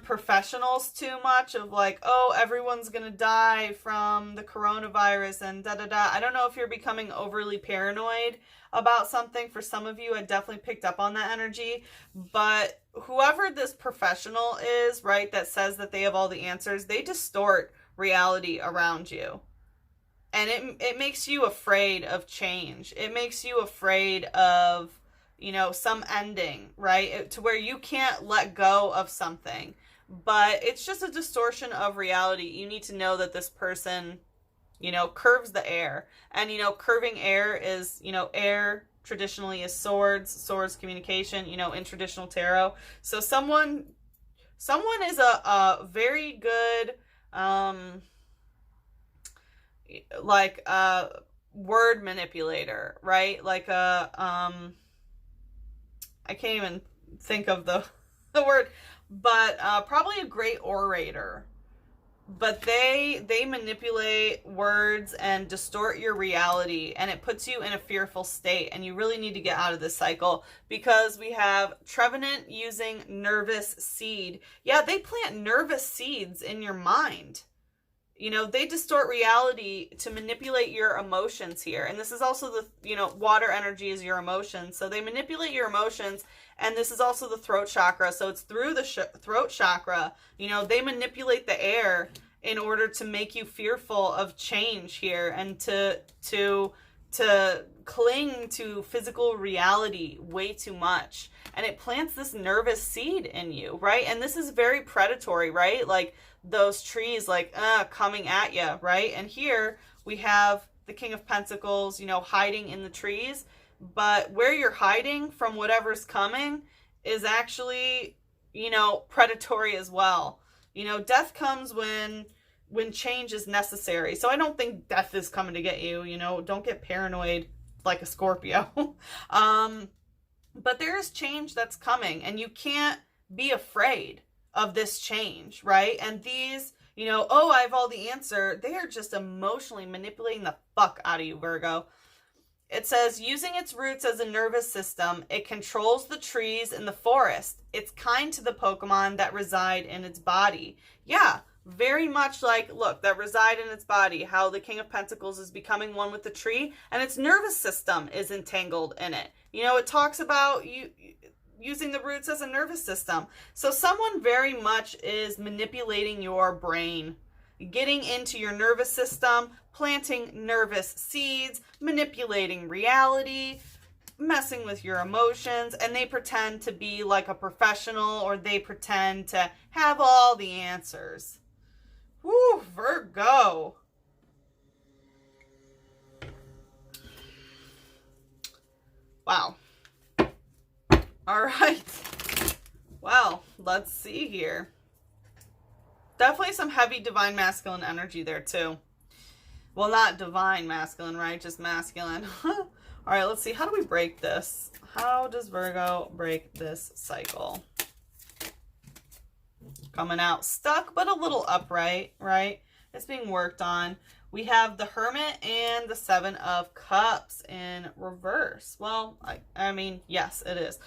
professionals too much, of like, oh, everyone's gonna die from the coronavirus and da-da-da. I don't know if you're becoming overly paranoid about something. For some of you, I definitely picked up on that energy. But whoever this professional is, right, that says that they have all the answers, they distort reality around you. And it makes you afraid of change. It makes you afraid of, you know, some ending, right? To where you can't let go of something. But it's just a distortion of reality. You need to know that this person, you know, curves the air. And, you know, curving air is, you know, air traditionally is swords communication, you know, in traditional tarot. So someone is a very good, like a word manipulator, right? Like a, I can't even think of the word, but probably a great orator. But they manipulate words and distort your reality, and it puts you in a fearful state, and you really need to get out of this cycle, because we have Trevenant using nervous seed. Yeah, they plant nervous seeds in your mind. You know, they distort reality to manipulate your emotions here. And this is also the, you know, water energy is your emotions. So they manipulate your emotions. And this is also the throat chakra. So it's through the throat chakra. You know, they manipulate the air in order to make you fearful of change here, and to cling to physical reality way too much. And it plants this nervous seed in you, right? And this is very predatory, right? Like those trees, like coming at you, right? And here we have the King of Pentacles, you know, hiding in the trees. But where you're hiding from whatever's coming is actually, you know, predatory as well. You know, death comes when change is necessary. So I don't think death is coming to get you, you know, don't get paranoid like a Scorpio. But there is change that's coming, and you can't be afraid of this change, right? And these, you know, oh, I have all the answer. They are just emotionally manipulating the fuck out of you, Virgo. It says, using its roots as a nervous system, it controls the trees in the forest. It's kind to the Pokemon that reside in its body. Yeah, very much like, look, that reside in its body, how the King of Pentacles is becoming one with the tree, and its nervous system is entangled in it. You know, it talks about you using the roots as a nervous system. So someone very much is manipulating your brain, getting into your nervous system, planting nervous seeds, manipulating reality, messing with your emotions, and they pretend to be like a professional, or they pretend to have all the answers. Woo, Virgo. Wow. All right. Well, let's see here. Definitely some heavy divine masculine energy there too. Well, not divine masculine, right? Just masculine. All right, let's see. How do we break this? How does Virgo break this cycle? Coming out stuck, but a little upright, right? It's being worked on. We have the Hermit and the Seven of Cups in reverse. Well, I mean, yes, it is.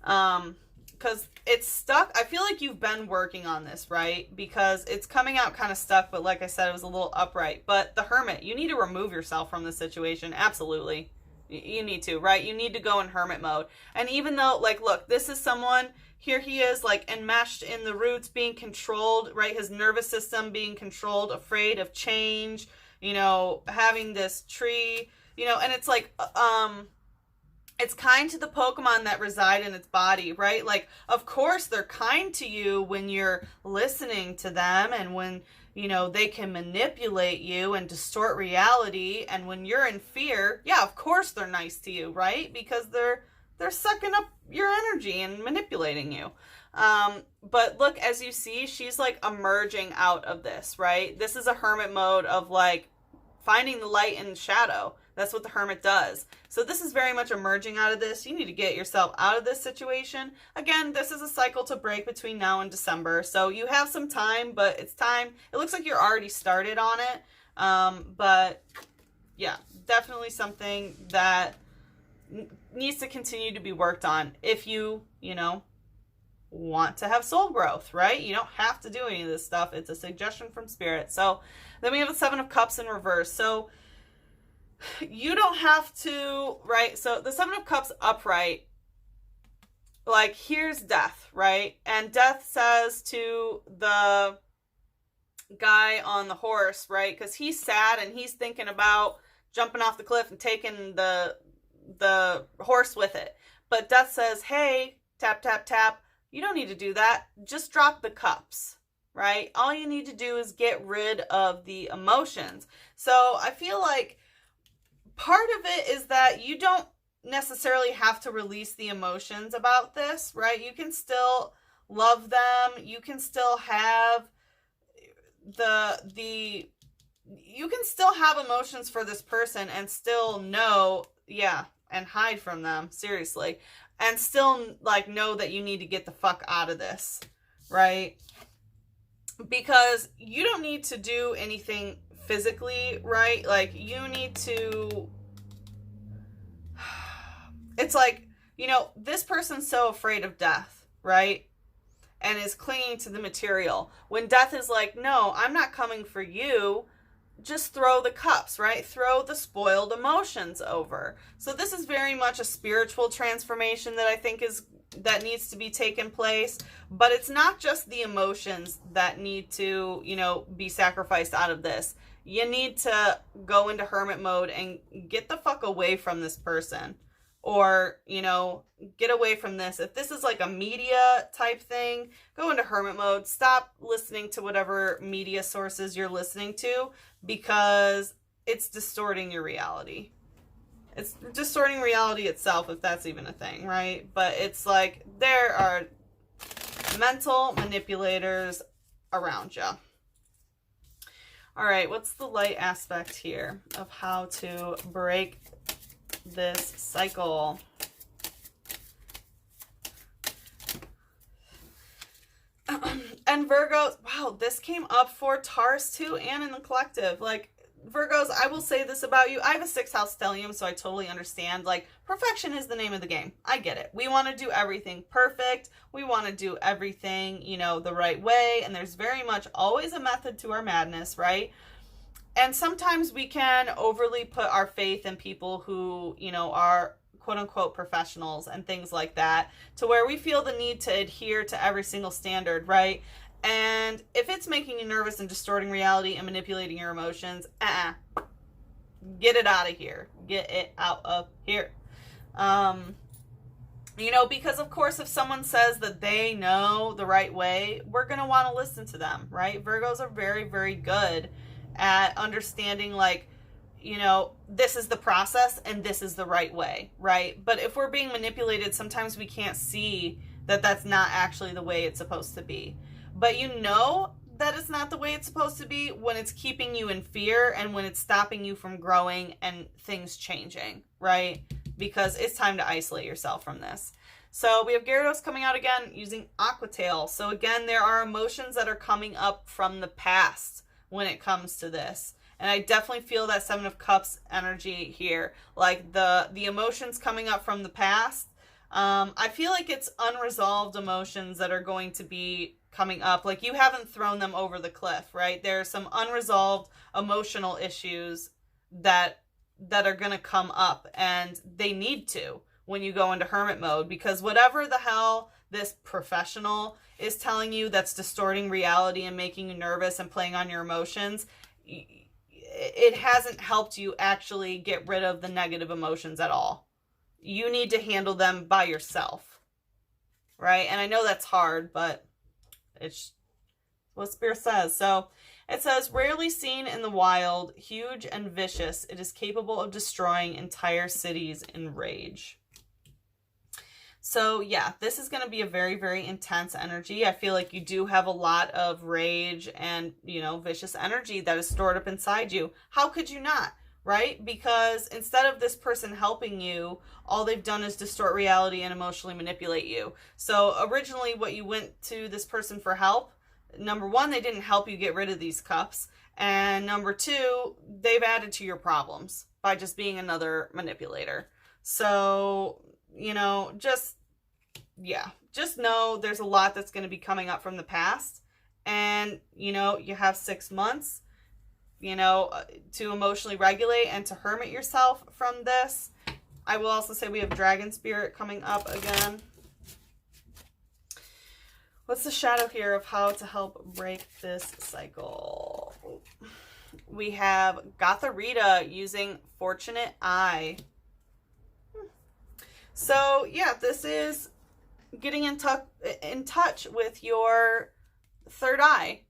Because it's stuck. I feel like you've been working on this, right? Because it's coming out kind of stuck, but like I said, it was a little upright. But the Hermit, you need to remove yourself from the situation. Absolutely. You need to, right? You need to go in Hermit mode. And even though, like, look, this is someone, here he is, like, enmeshed in the roots, being controlled, right? His nervous system being controlled, afraid of change, you know, having this tree, you know, and it's like, it's kind to the Pokemon that reside in its body, right? Like, of course, they're kind to you when you're listening to them, and when, you know, they can manipulate you and distort reality. And when you're in fear, yeah, of course they're nice to you, right? Because they're sucking up your energy and manipulating you. But look, as you see, she's like emerging out of this, right? This is a Hermit mode of like finding the light in the shadow. That's what the Hermit does. So this is very much emerging out of this. You need to get yourself out of this situation. Again, this is a cycle to break between now and December. So you have some time, but it's time. It looks like you're already started on it. But yeah, definitely something that needs to continue to be worked on if you know, want to have soul growth, right? You don't have to do any of this stuff. It's a suggestion from Spirit. So then we have the Seven of Cups in reverse. So you don't have to, right? So the Seven of Cups upright, like, here's death, right? And death says to the guy on the horse, right? Because he's sad and he's thinking about jumping off the cliff and taking the horse with it. But Death says, hey, tap, tap, tap, you don't need to do that. Just drop the cups, right? All you need to do is get rid of the emotions. So I feel like part of it is that you don't necessarily have to release the emotions about this, right? You can still love them. You can still have you can still have emotions for this person and still know, yeah, and hide from them, seriously, and still like know that you need to get the fuck out of this, right? Because you don't need to do anything physically, right? Like, you need to, it's like, you know, this person's so afraid of death, right? And is clinging to the material. When Death is like, no, I'm not coming for you. Just throw the cups, right? Throw the spoiled emotions over. So this is very much a spiritual transformation that I think that needs to be taken place. But it's not just the emotions that need to, you know, be sacrificed out of this. You need to go into hermit mode and get the fuck away from this person. Or, you know, get away from this. If this is like a media type thing, go into hermit mode. Stop listening to whatever media sources you're listening to, because it's distorting your reality. It's distorting reality itself, if that's even a thing, right? But it's like there are mental manipulators around you. All right, what's the light aspect here of how to break this cycle? And Virgos, wow, this came up for Taurus too, and in the collective. Like, Virgos, I will say this about you. I have a 6th house stellium, so I totally understand. Like, perfection is the name of the game. I get it. We want to do everything perfect. We want to do everything, you know, the right way. And there's very much always a method to our madness, right? And sometimes we can overly put our faith in people who, you know, are quote unquote professionals and things like that, to where we feel the need to adhere to every single standard, right? And if it's making you nervous and distorting reality and manipulating your emotions, get it out of here. Get it out of here. You know, because of course, if someone says that they know the right way, we're going to want to listen to them, right? Virgos are very, very good at understanding, like, you know, this is the process and this is the right way, right? But if we're being manipulated, sometimes we can't see that that's not actually the way it's supposed to be. But you know that it's not the way it's supposed to be when it's keeping you in fear and when it's stopping you from growing and things changing, right? Because it's time to isolate yourself from this. So we have Gyarados coming out again using Aquatail. So again, there are emotions that are coming up from the past when it comes to this. And I definitely feel that 7 of Cups energy here. Like the emotions coming up from the past. I feel like it's unresolved emotions that are going to be coming up. Like, you haven't thrown them over the cliff, right? There are some unresolved emotional issues that are going to come up, and they need to when you go into hermit mode, because whatever the hell this professional is telling you that's distorting reality and making you nervous and playing on your emotions, it hasn't helped you actually get rid of the negative emotions at all. You need to handle them by yourself, right? And I know that's hard, but it's what Spirit says. So it says, rarely seen in the wild, huge and vicious, it is capable of destroying entire cities in rage. So yeah, this is going to be a very, very intense energy. I feel like you do have a lot of rage and, you know, vicious energy that is stored up inside you. How could you not, right? Because instead of this person helping you, all they've done is distort reality and emotionally manipulate you. So originally what you went to this person for help, number one, they didn't help you get rid of these cups. And number two, they've added to your problems by just being another manipulator. So, you know, just know there's a lot that's going to be coming up from the past. And, you know, you have 6 months, you know, to emotionally regulate and to hermit yourself from this. I will also say we have Dragon Spirit coming up again. What's the shadow here of how to help break this cycle? We have Gotharita using Fortunate Eye. So yeah, this is getting in touch with your third eye,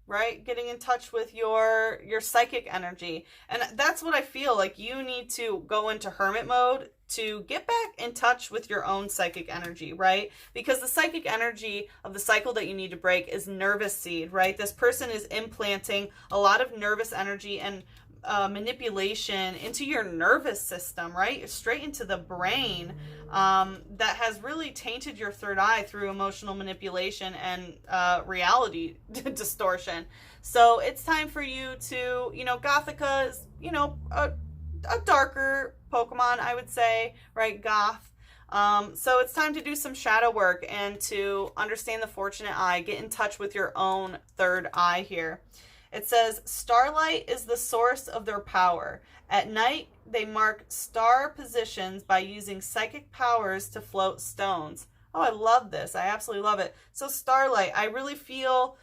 right? Getting in touch with your psychic energy. And that's what I feel like you need to go into hermit mode to get back in touch with your own psychic energy, right? Because the psychic energy of the cycle that you need to break is nervous seed, right? This person is implanting a lot of nervous energy and manipulation into your nervous system, right? Straight into the brain, that has really tainted your third eye through emotional manipulation and reality distortion. So it's time for you to, Gothica is, a darker Pokemon, I would say, right? Goth. So it's time to do some shadow work and to understand the Fortunate Eye, get in touch with your own third eye here. It says, starlight is the source of their power. At night, they mark star positions by using psychic powers to float stones. Oh, I love this. I absolutely love it. So starlight, I really feel,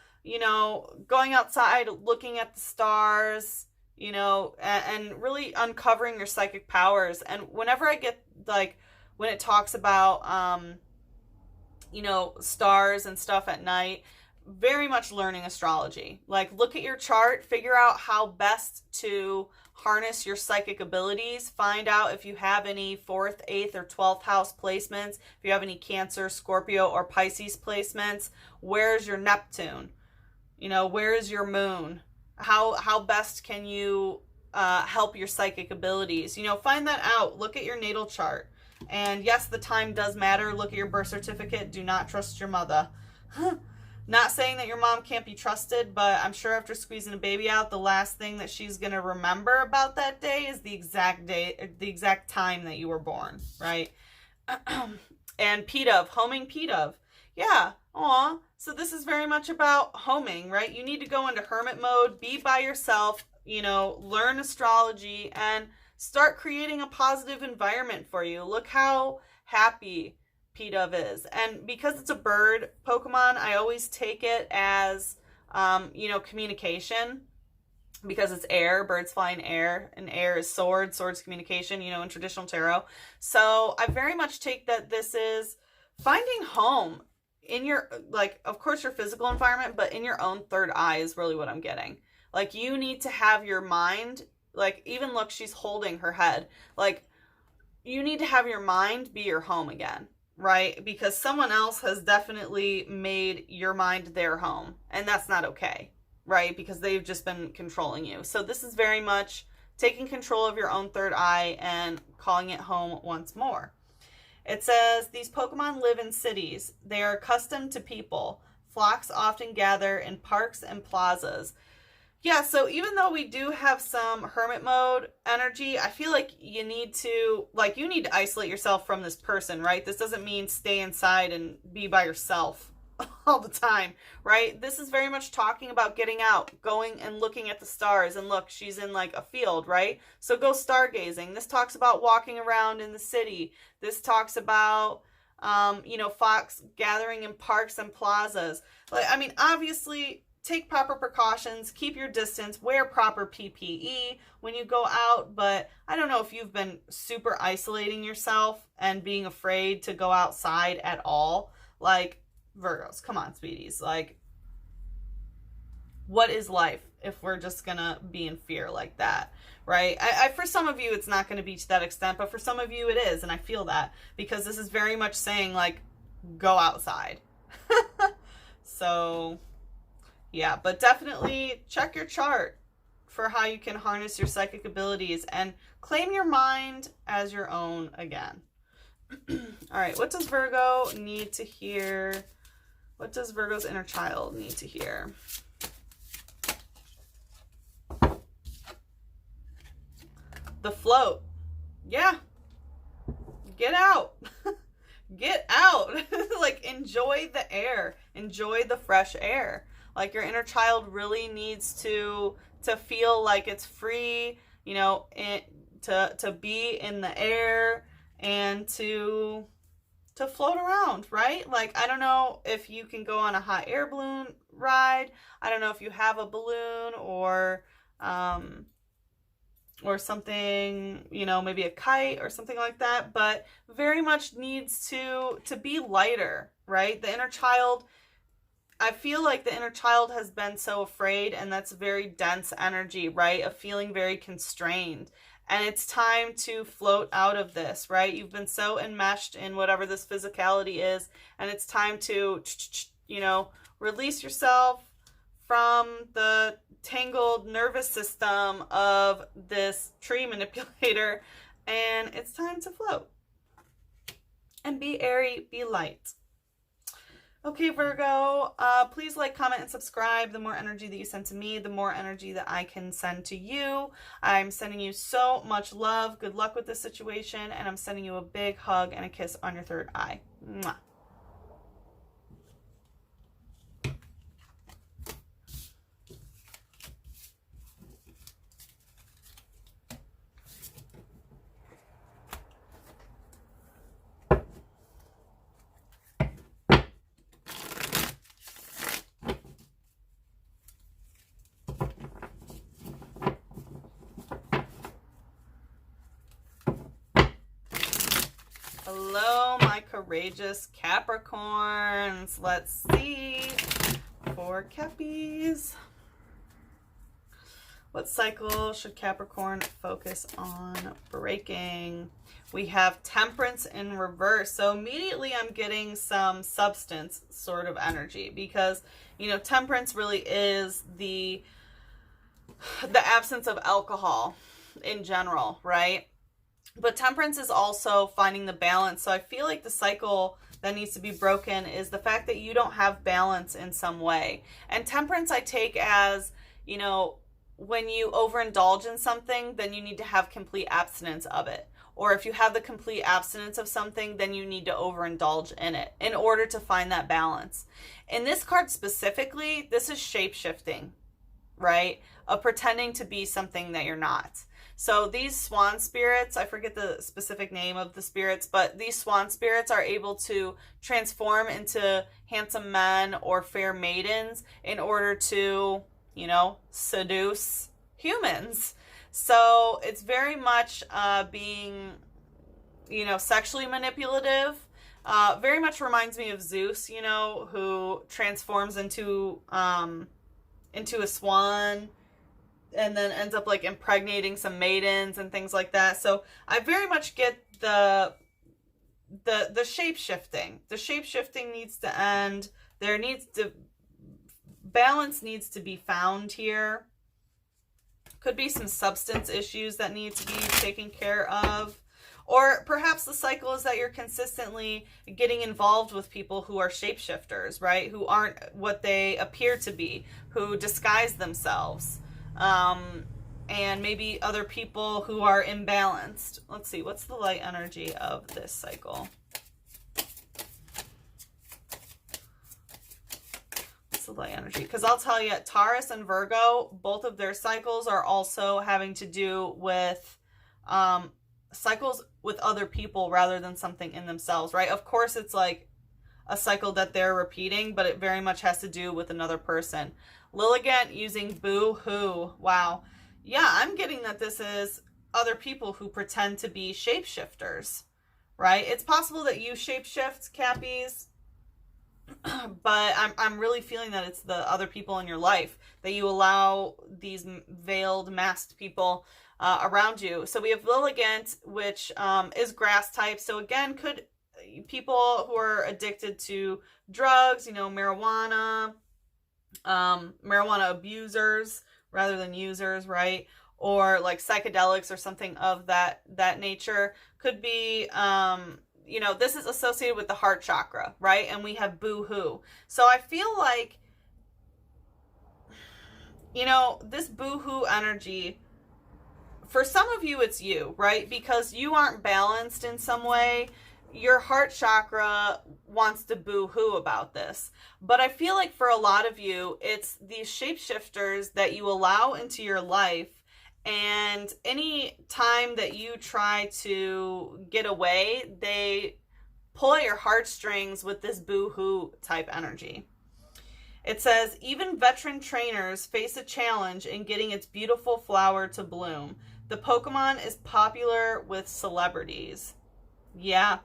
going outside, looking at the stars, and really uncovering your psychic powers. And whenever I get, when it talks about, stars and stuff at night, very much learning astrology. Look at your chart, figure out how best to harness your psychic abilities, find out if you have any 4th, 8th, or 12th house placements, if you have any Cancer, Scorpio, or Pisces placements. Where's your Neptune? Where is your moon? How best can you help your psychic abilities? Find that out. Look at your natal chart. And yes, the time does matter. Look at your birth certificate. Do not trust your mother. Not saying that your mom can't be trusted, but I'm sure after squeezing a baby out, the last thing that she's going to remember about that day is the exact day, the exact time that you were born, right? And P-Dove, homing P-Dove. Yeah, aw. So this is very much about homing, right? You need to go into hermit mode, be by yourself, learn astrology, and start creating a positive environment for you. Look how happy P-Dove is. And because it's a bird Pokemon, I always take it as, communication, because it's air, birds fly in air, and air is sword, sword's communication, in traditional tarot. So I very much take that this is finding home in your, of course, your physical environment, but in your own third eye is really what I'm getting. You need to have your mind, even look, she's holding her head. You need to have your mind be your home again. Right? Because someone else has definitely made your mind their home. And that's not okay. Right? Because they've just been controlling you. So this is very much taking control of your own third eye and calling it home once more. It says, these Pokemon live in cities. They are accustomed to people. Flocks often gather in parks and plazas. Yeah, so even though we do have some hermit mode energy, I feel like you need to isolate yourself from this person, right? This doesn't mean stay inside and be by yourself all the time, right? This is very much talking about getting out, going and looking at the stars. And look, she's in a field, right? So go stargazing. This talks about walking around in the city. This talks about, fox gathering in parks and plazas. Obviously, take proper precautions, keep your distance, wear proper PPE when you go out, but I don't know if you've been super isolating yourself and being afraid to go outside at all. Virgos, come on, sweeties. What is life if we're just gonna be in fear like that, right? I for some of you, it's not gonna be to that extent, but for some of you it is, and I feel that, because this is very much saying, go outside. So yeah, but definitely check your chart for how you can harness your psychic abilities and claim your mind as your own again. All right, what does Virgo need to hear? What does Virgo's inner child need to hear? The float. Yeah. Get out. Get out. Enjoy the air. Enjoy the fresh air. Your inner child really needs to feel like it's free, to be in the air and to float around, right? Like, I don't know if you can go on a hot air balloon ride. I don't know if you have a balloon or something, you know, maybe a kite or something like that, but very much needs to be lighter, right? The inner child, I feel like the inner child has been so afraid, and that's very dense energy, right? Of feeling very constrained. And it's time to float out of this, right? You've been so enmeshed in whatever this physicality is, and it's time to, you know, release yourself from the tangled nervous system of this tree manipulator, and it's time to float. And be airy, be light. Okay, Virgo, please like, comment, and subscribe. The more energy that you send to me, the more energy that I can send to you. I'm sending you so much love. Good luck with this situation, and I'm sending you a big hug and a kiss on your third eye. Mwah. Hello, my courageous Capricorns. Let's see for Cappies. What cycle should Capricorn focus on breaking? We have Temperance in reverse. So immediately I'm getting some substance sort of energy because, you know, Temperance really is the absence of alcohol in general, right? But Temperance is also finding the balance. So I feel like the cycle that needs to be broken is the fact that you don't have balance in some way. And Temperance I take as, you know, when you overindulge in something, then you need to have complete abstinence of it. Or if you have the complete abstinence of something, then you need to overindulge in it in order to find that balance. In this card specifically, this is shape-shifting, right? Of pretending to be something that you're not. So these swan spirits, I forget the specific name of the spirits, but these swan spirits are able to transform into handsome men or fair maidens in order to, you know, seduce humans. So it's very much being, you know, sexually manipulative. Very much reminds me of Zeus, you know, who transforms into a swan and then ends up like impregnating some maidens and things like that. So I very much get the shape-shifting. The shape-shifting needs to end. Balance needs to be found here. Could be some substance issues that need to be taken care of. Or perhaps the cycle is that you're consistently getting involved with people who are shapeshifters, right? Who aren't what they appear to be, who disguise themselves. And maybe other people who are imbalanced. Let's see, what's the light energy of this cycle? What's the light energy? Because I'll tell you, Taurus and Virgo, both of their cycles are also having to do with cycles with other people rather than something in themselves, right? Of course, it's like a cycle that they're repeating, but it very much has to do with another person. Lilligant using boo-hoo. Wow. Yeah, I'm getting that this is other people who pretend to be shapeshifters, right? It's possible that you shapeshift, Cappies, but I'm really feeling that it's the other people in your life, that you allow these veiled, masked people around you. So we have Lilligant, which is grass type. So again, could people who are addicted to drugs, you know, marijuana abusers rather than users, right? Or like psychedelics or something of that nature. Could be, you know, this is associated with the heart chakra, right? And we have boo-hoo. So I feel like, you know, this boo-hoo energy, for some of you, it's you, right? Because you aren't balanced in some way. Your heart chakra wants to boo-hoo about this. But I feel like for a lot of you, it's these shapeshifters that you allow into your life. And any time that you try to get away, they pull at your heartstrings with this boo-hoo type energy. It says, even veteran trainers face a challenge in getting its beautiful flower to bloom. The Pokemon is popular with celebrities. Yeah.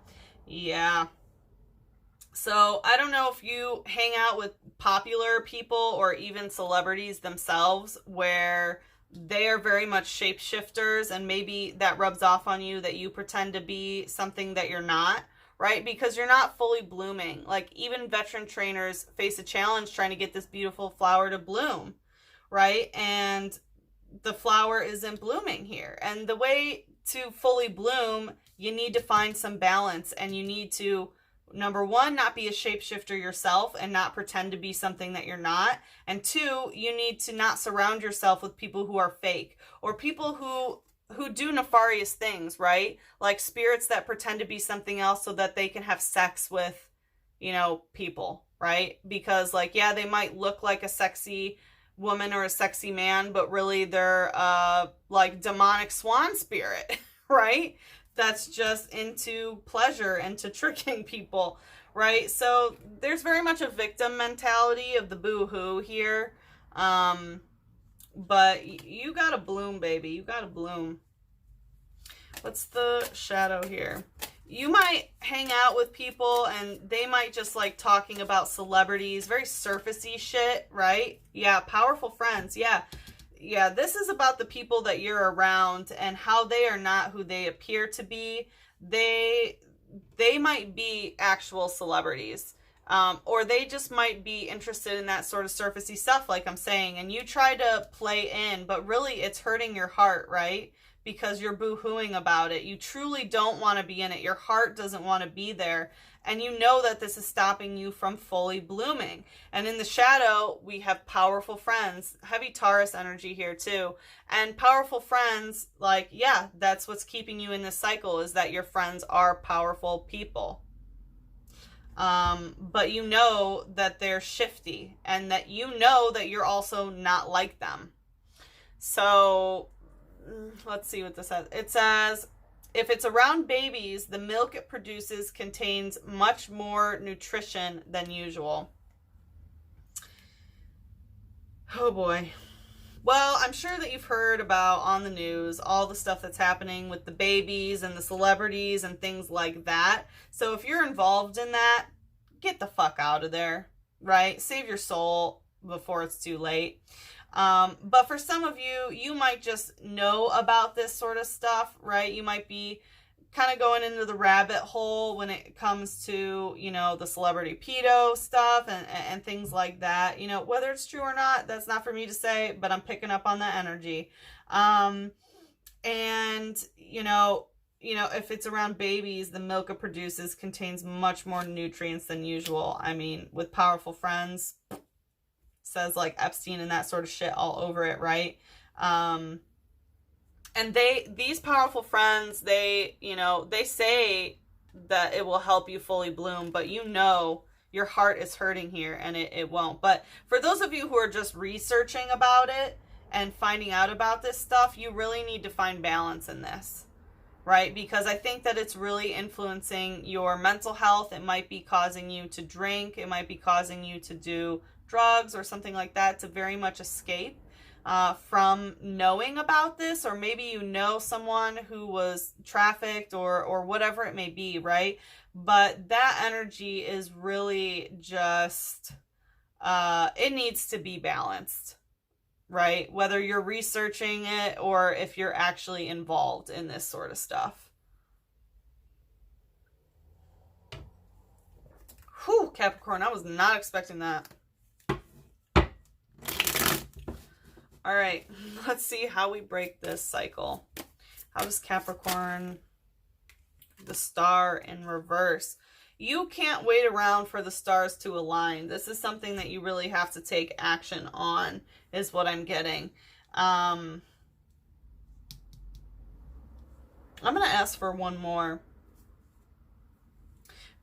So I don't know if you hang out with popular people or even celebrities themselves where they are very much shapeshifters, and maybe that rubs off on you that you pretend to be something that you're not, right? Because you're not fully blooming. Like, even veteran trainers face a challenge trying to get this beautiful flower to bloom, right? And the flower isn't blooming here. And the way to fully bloom, you need to find some balance, and you need to, number one, not be a shapeshifter yourself and not pretend to be something that you're not. And two, you need to not surround yourself with people who are fake or people who do nefarious things, right? Like spirits that pretend to be something else so that they can have sex with, you know, people, right? Because, like, yeah, they might look like a sexy woman or a sexy man, but really they're like demonic swan spirit, right? That's just into pleasure and to tricking people, right? So there's very much a victim mentality of the boo-hoo here. But you gotta bloom, baby. You gotta bloom. What's the shadow here? You might hang out with people and they might just like talking about celebrities, very surfacey shit, right? Yeah, powerful friends. Yeah, this is about the people that you're around and how they are not who they appear to be. They might be actual celebrities. Or they just might be interested in that sort of surfacey stuff, like I'm saying, and you try to play in, but really it's hurting your heart, right? Because you're boo-hooing about it. You truly don't want to be in it. Your heart doesn't want to be there. And you know that this is stopping you from fully blooming. And in the shadow, we have powerful friends. Heavy Taurus energy here too. And powerful friends, like, yeah, that's what's keeping you in this cycle, is that your friends are powerful people. But you know that they're shifty and that you know that you're also not like them. So let's see what this says. It says, if it's around babies, the milk it produces contains much more nutrition than usual. Oh boy. Well, I'm sure that you've heard about on the news all the stuff that's happening with the babies and the celebrities and things like that. So if you're involved in that, get the fuck out of there, right? Save your soul before it's too late. But for some of you, you might just know about this sort of stuff, right? You might be kind of going into the rabbit hole when it comes to, you know, the celebrity pedo stuff and things like that. You know, whether it's true or not, that's not for me to say, but I'm picking up on that energy. And, you know, if it's around babies, the milk it produces contains much more nutrients than usual. I mean, with powerful friends, says like Epstein and that sort of shit all over it, right? And these powerful friends, they say that it will help you fully bloom, but you know your heart is hurting here and it won't. But for those of you who are just researching about it and finding out about this stuff, you really need to find balance in this, right? Because I think that it's really influencing your mental health. It might be causing you to drink. It might be causing you to do drugs or something like that to very much escape from knowing about this. Or maybe you know someone who was trafficked or whatever it may be, right? But that energy is really just, it needs to be balanced, right? Whether you're researching it or if you're actually involved in this sort of stuff. Whew, Capricorn, I was not expecting that. All right, let's see how we break this cycle. How does Capricorn, the star in reverse? You can't wait around for the stars to align. This is something that you really have to take action on, is what I'm getting. I'm going to ask for one more.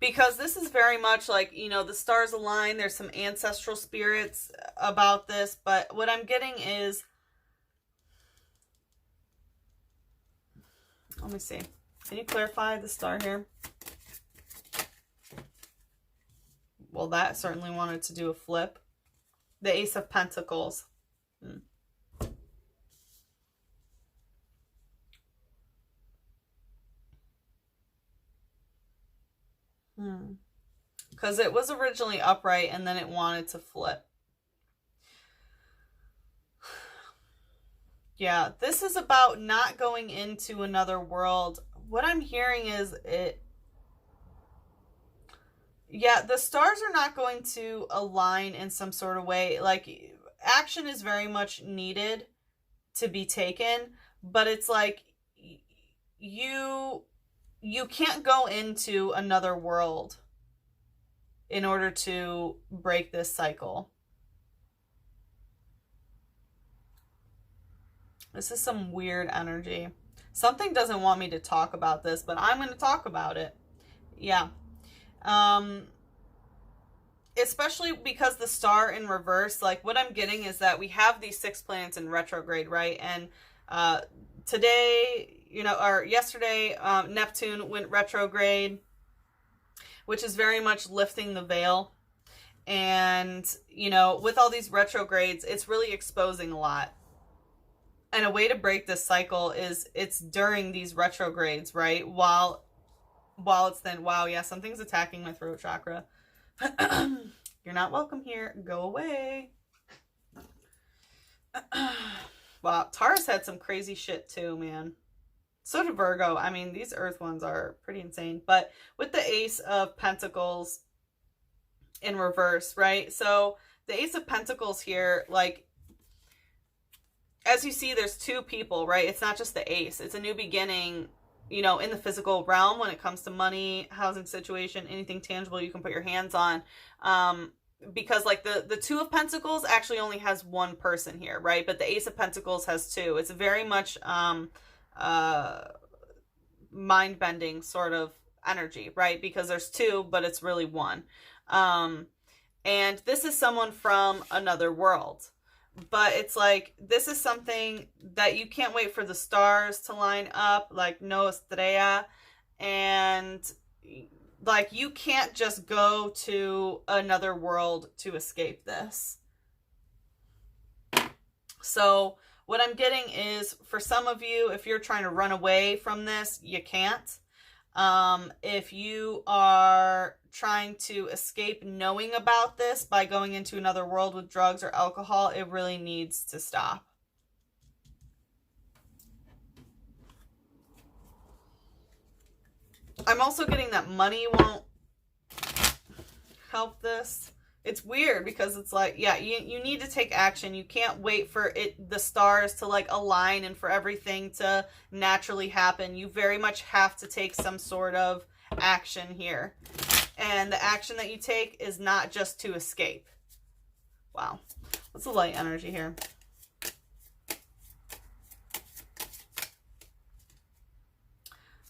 Because this is very much like, you know, the stars align. There's some ancestral spirits about this. But what I'm getting is, let me see. Can you clarify the star here? well, that certainly wanted to do a flip. The Ace of Pentacles. Because it was originally upright and then it wanted to flip. Yeah, this is about not going into another world. What I'm hearing is yeah, the stars are not going to align in some sort of way. Like, action is very much needed to be taken, but it's like you can't go into another world in order to break this cycle. This is some weird energy. Something doesn't want me to talk about this, but I'm going to talk about it. Yeah. Especially because the star in reverse, like what I'm getting is that we have these 6 planets in retrograde, right? And today, you know, or yesterday, Neptune went retrograde, which is very much lifting the veil. And, you know, with all these retrogrades, it's really exposing a lot. And a way to break this cycle is it's during these retrogrades, right? While it's then, wow, yeah, something's attacking my throat chakra. You're not welcome here. Go away. Wow, Taurus had some crazy shit too, man. So did Virgo. I mean, these Earth ones are pretty insane. But with the Ace of Pentacles in reverse, right? So the Ace of Pentacles here, like, as you see, there's 2 people, right? It's not just the Ace. It's a new beginning, you know, in the physical realm when it comes to money, housing situation, anything tangible you can put your hands on. Because like the 2 of Pentacles actually only has 1 person here, right? But the Ace of Pentacles has 2. It's very much mind-bending sort of energy, right? Because there's 2, but it's really 1. And this is someone from another world. But it's like, this is something that you can't wait for the stars to line up, like no estrella. And like, you can't just go to another world to escape this. So what I'm getting is, for some of you, if you're trying to run away from this, you can't. If you are trying to escape knowing about this by going into another world with drugs or alcohol, it really needs to stop. I'm also getting that money won't help this. It's weird because it's like, yeah, you need to take action. You can't wait for the stars to like align and for everything to naturally happen. You very much have to take some sort of action here. And the action that you take is not just to escape. Wow. What's the light energy here?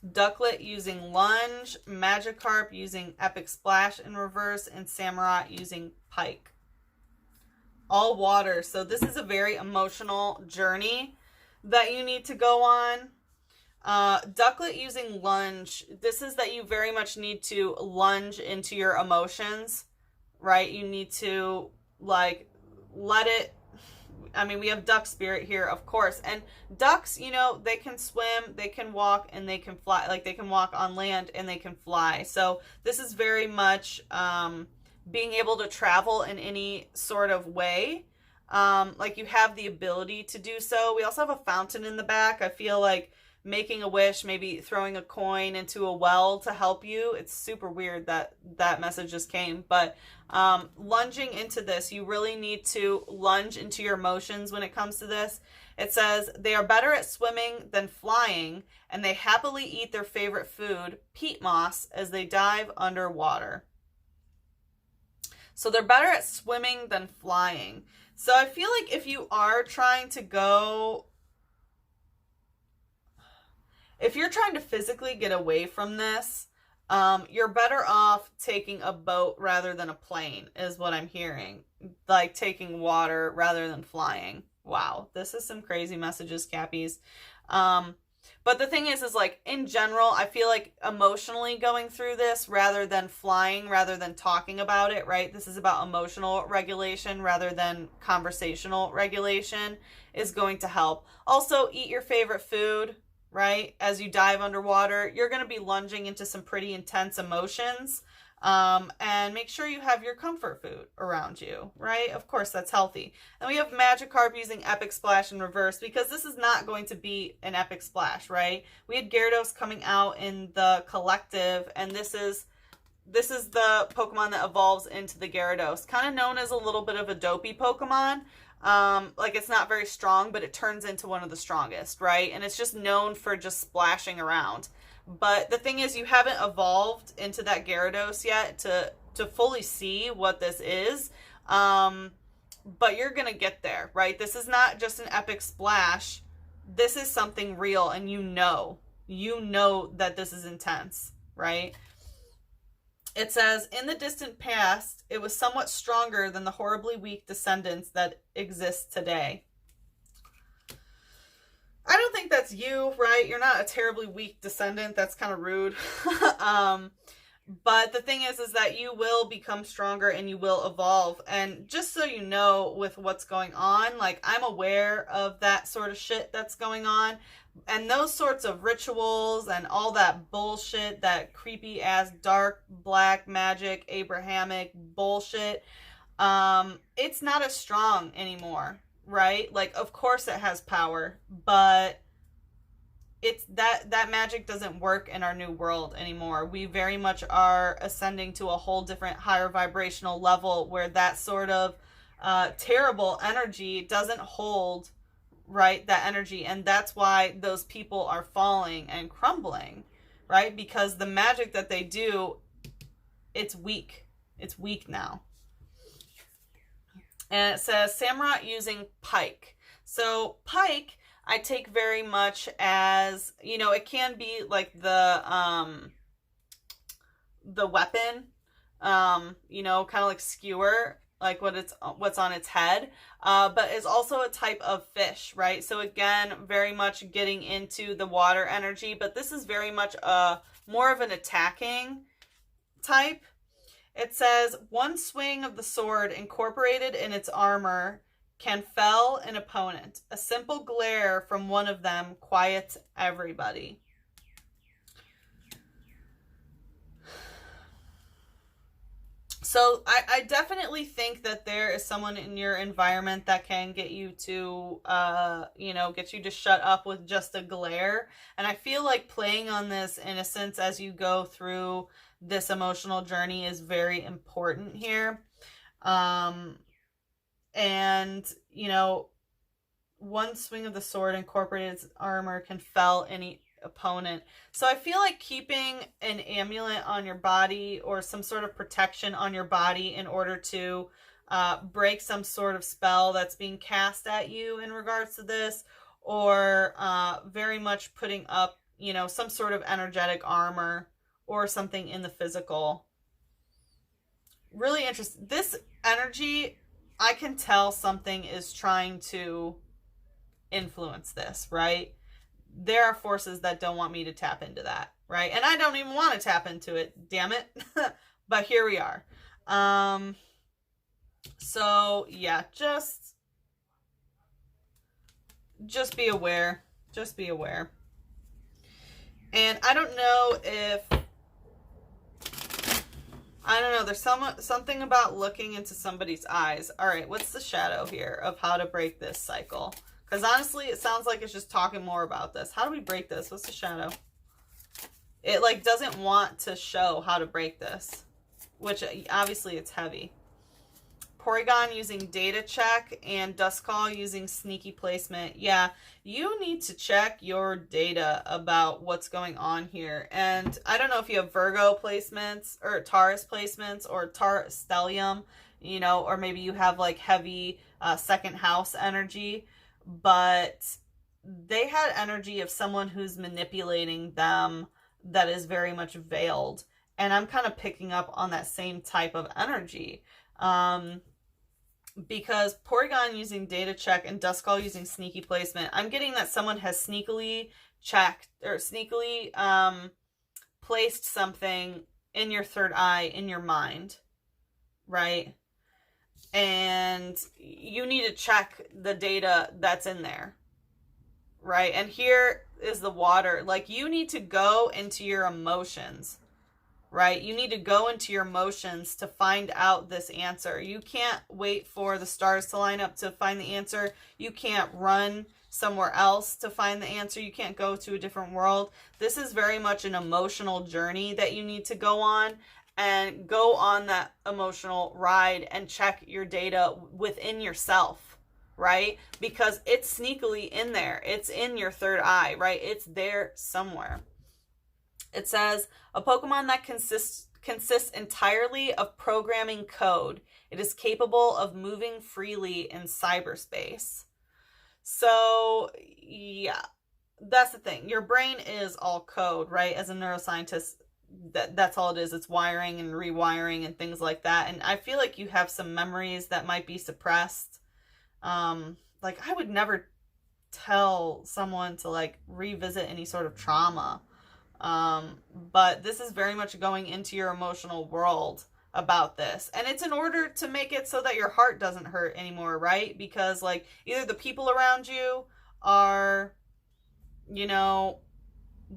Ducklet using Lunge, Magikarp using Epic Splash in reverse, and Samurott using Pike. All water. So this is a very emotional journey that you need to go on. Ducklet using Lunge. This is that you very much need to lunge into your emotions, right? You need to like let it. I mean, we have duck spirit here, of course. And ducks, you know, they can swim, they can walk, and they can fly. Like, they can walk on land and they can fly. So this is very much being able to travel in any sort of way. Like, you have the ability to do so. We also have a fountain in the back. I feel like making a wish, maybe throwing a coin into a well to help you. It's super weird that that message just came. But lunging into this, you really need to lunge into your emotions when it comes to this. It says, they are better at swimming than flying, and they happily eat their favorite food, peat moss, as they dive underwater. So they're better at swimming than flying. So I feel like if you are trying to go... If you're trying to physically get away from this, you're better off taking a boat rather than a plane, is what I'm hearing. Like taking water rather than flying. Wow, this is some crazy messages, Cappies. But the thing is like, in general, I feel like emotionally going through this rather than flying, rather than talking about it, right? This is about emotional regulation rather than conversational regulation is going to help. Also, eat your favorite food, right? As you dive underwater, you're going to be lunging into some pretty intense emotions. And make sure you have your comfort food around you, right? Of course, that's healthy. And we have Magikarp using Epic Splash in reverse because this is not going to be an Epic Splash, right? We had Gyarados coming out in the collective, and this is the Pokemon that evolves into the Gyarados, kind of known as a little bit of a dopey Pokemon. Like, it's not very strong, but it turns into one of the strongest, right? And it's just known for just splashing around. But the thing is, you haven't evolved into that Gyarados yet to fully see what this is. But you're going to get there, right? This is not just an epic splash. This is something real, and you know that this is intense, right? It says, in the distant past, it was somewhat stronger than the horribly weak descendants that exist today. I don't think that's you, right? You're not a terribly weak descendant. That's kind of rude. But the thing is that you will become stronger and you will evolve. And just so you know, with what's going on, like, I'm aware of that sort of shit that's going on. And those sorts of rituals and all that bullshit, that creepy ass dark black magic Abrahamic bullshit, it's not as strong anymore. Right? Like, of course it has power, but it's that magic doesn't work in our new world anymore. We very much are ascending to a whole different higher vibrational level where that sort of terrible energy doesn't hold, right? That energy. And that's why those people are falling and crumbling, right? Because the magic that they do, it's weak. It's weak now. And it says Samurott using pike. So pike, I take very much as, you know, it can be like the weapon, you know, kind of like skewer, like what's on its head, but is also a type of fish, right? So again, very much getting into the water energy, but this is very much more of an attacking type. It says, one swing of the sword incorporated in its armor can fell an opponent. A simple glare from one of them quiets everybody. So I definitely think that there is someone in your environment that can get you to, you know, get you to shut up with just a glare. And I feel like playing on this innocence as you go through this emotional journey is very important here. And, you know, one swing of the sword incorporated its armor can fell any opponent. So I feel like keeping an amulet on your body or some sort of protection on your body in order to break some sort of spell that's being cast at you in regards to this, or very much putting up, you know, some sort of energetic armor or something in the physical. Really interesting. This energy, I can tell something is trying to influence this, right? There are forces that don't want me to tap into that, right? And I don't even want to tap into it, damn it. But here we are. So yeah, just be aware. Just be aware. And I don't know if, I don't know, there's something about looking into somebody's eyes. All right, what's the shadow here of how to break this cycle? Because honestly, it sounds like it's just talking more about this. How do we break this? What's the shadow? It like doesn't want to show how to break this, which obviously it's heavy. Porygon using data check and Duskull using sneaky placement. Yeah, you need to check your data about what's going on here. And I don't know if you have Virgo placements or Taurus placements or stellium, you know, or maybe you have like heavy second house energy, but they had energy of someone who's manipulating them that is very much veiled. And I'm kind of picking up on that same type of energy. Because Porygon using data check and Duskull using sneaky placement, I'm getting that someone has sneakily checked or sneakily placed something in your third eye, in your mind, right? And you need to check the data that's in there, right? And here is the water. Like, you need to go into your emotions, right? You need to go into your emotions to find out this answer. You can't wait for the stars to line up to find the answer. You can't run somewhere else to find the answer. You can't go to a different world. This is very much an emotional journey that you need to go on, and go on that emotional ride and check your data within yourself, right? Because it's sneakily in there. It's in your third eye, right? It's there somewhere. It says, a Pokemon that consists entirely of programming code. It is capable of moving freely in cyberspace. So, yeah, that's the thing. Your brain is all code, right? As a neuroscientist, that's all it is. It's wiring and rewiring and things like that. And I feel like you have some memories that might be suppressed. Like, I would never tell someone to, like, revisit any sort of trauma. But this is very much going into your emotional world about this. And it's in order to make it so that your heart doesn't hurt anymore, right? Because, like, either the people around you are, you know,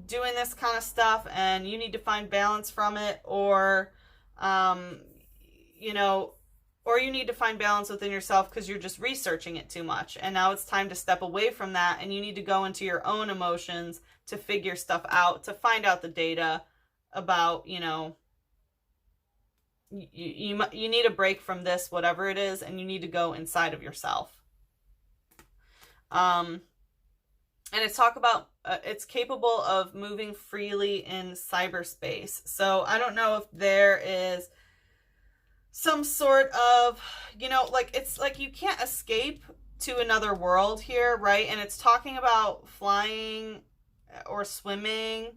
doing this kind of stuff and you need to find balance from it, or, you know, or you need to find balance within yourself because you're just researching it too much. And now it's time to step away from that, and you need to go into your own emotions to figure stuff out, to find out the data about, you know, you need a break from this, whatever it is, and you need to go inside of yourself. And it's talk about, it's capable of moving freely in cyberspace. So I don't know if there is some sort of, you know, like, it's like you can't escape to another world here, right? And it's talking about flying or swimming.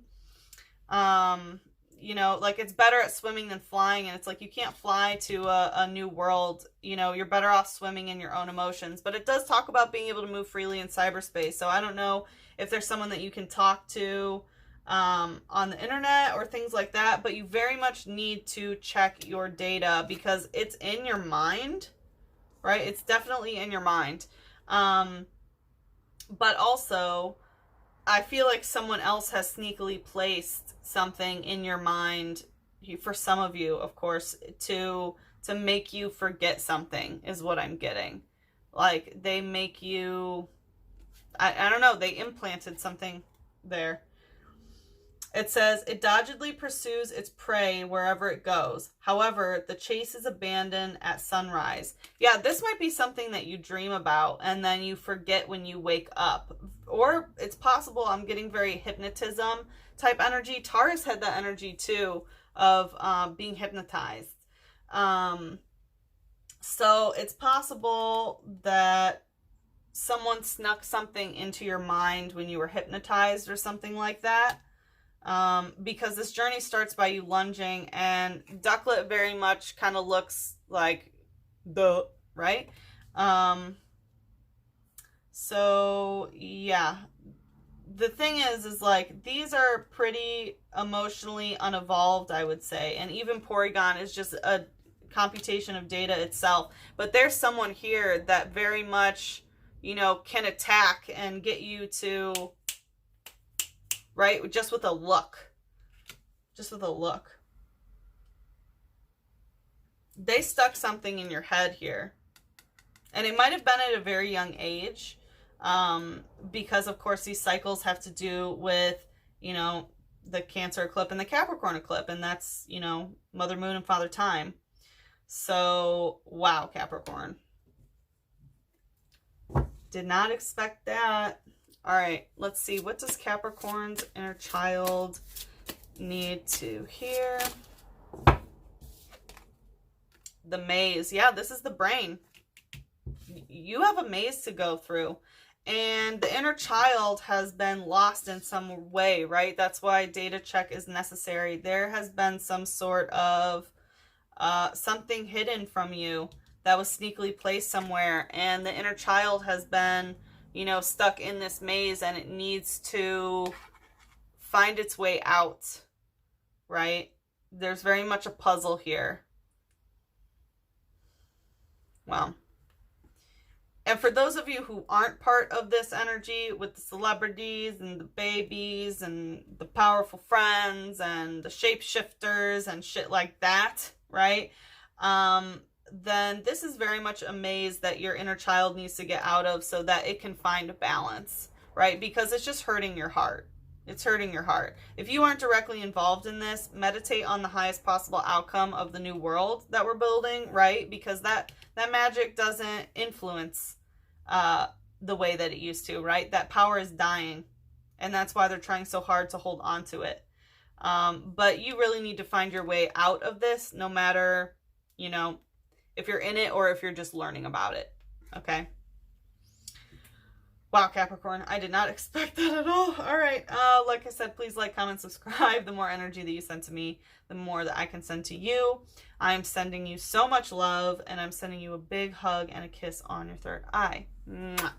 You know, like, it's better at swimming than flying, and it's like you can't fly to a new world. You know, you're better off swimming in your own emotions. But it does talk about being able to move freely in cyberspace. So I don't know if there's someone that you can talk to on the internet or things like that, but you very much need to check your data because it's in your mind, right? It's definitely in your mind. But also, I feel like someone else has sneakily placed something in your mind, for some of you, of course, to make you forget something, is what I'm getting. Like, they make you, I don't know, they implanted something there. It says, it doggedly pursues its prey wherever it goes. However, the chase is abandoned at sunrise. Yeah, this might be something that you dream about and then you forget when you wake up. Or it's possible I'm getting very hypnotism type energy. Taurus had that energy too of being hypnotized. So it's possible that someone snuck something into your mind when you were hypnotized or something like that. Because this journey starts by you lunging, and ducklet very much kind of looks like the, right? So yeah, the thing is like, these are pretty emotionally unevolved, I would say. And even Porygon is just a computation of data itself. But there's someone here that very much, you know, can attack and get you to, right? Just with a look. Just with a look. They stuck something in your head here. And it might have been at a very young age. Because, of course, these cycles have to do with, you know, the Cancer eclipse and the Capricorn eclipse. And that's, you know, Mother Moon and Father Time. So, wow, Capricorn. Did not expect that. All right, let's see. What does Capricorn's inner child need to hear? The maze. Yeah, this is the brain. You have a maze to go through. And the inner child has been lost in some way, right? That's why data check is necessary. There has been some sort of something hidden from you that was sneakily placed somewhere. And the inner child has been you know, stuck in this maze and it needs to find its way out, right? There's very much a puzzle here. Well, and for those of you who aren't part of this energy with the celebrities and the babies and the powerful friends and the shapeshifters and shit like that, right? Then this is very much a maze that your inner child needs to get out of so that it can find a balance, right? Because it's just hurting your heart. It's hurting your heart. If you aren't directly involved in this, meditate on the highest possible outcome of the new world that we're building, right? Because that magic doesn't influence the way that it used to, right? That power is dying, and that's why they're trying so hard to hold on to it. But you really need to find your way out of this, no matter, you know, if you're in it or if you're just learning about it, okay? Wow, Capricorn, I did not expect that at all. All right, like I said, please like, comment, subscribe. The more energy that you send to me, the more that I can send to you. I'm sending you so much love, and I'm sending you a big hug and a kiss on your third eye. Mwah.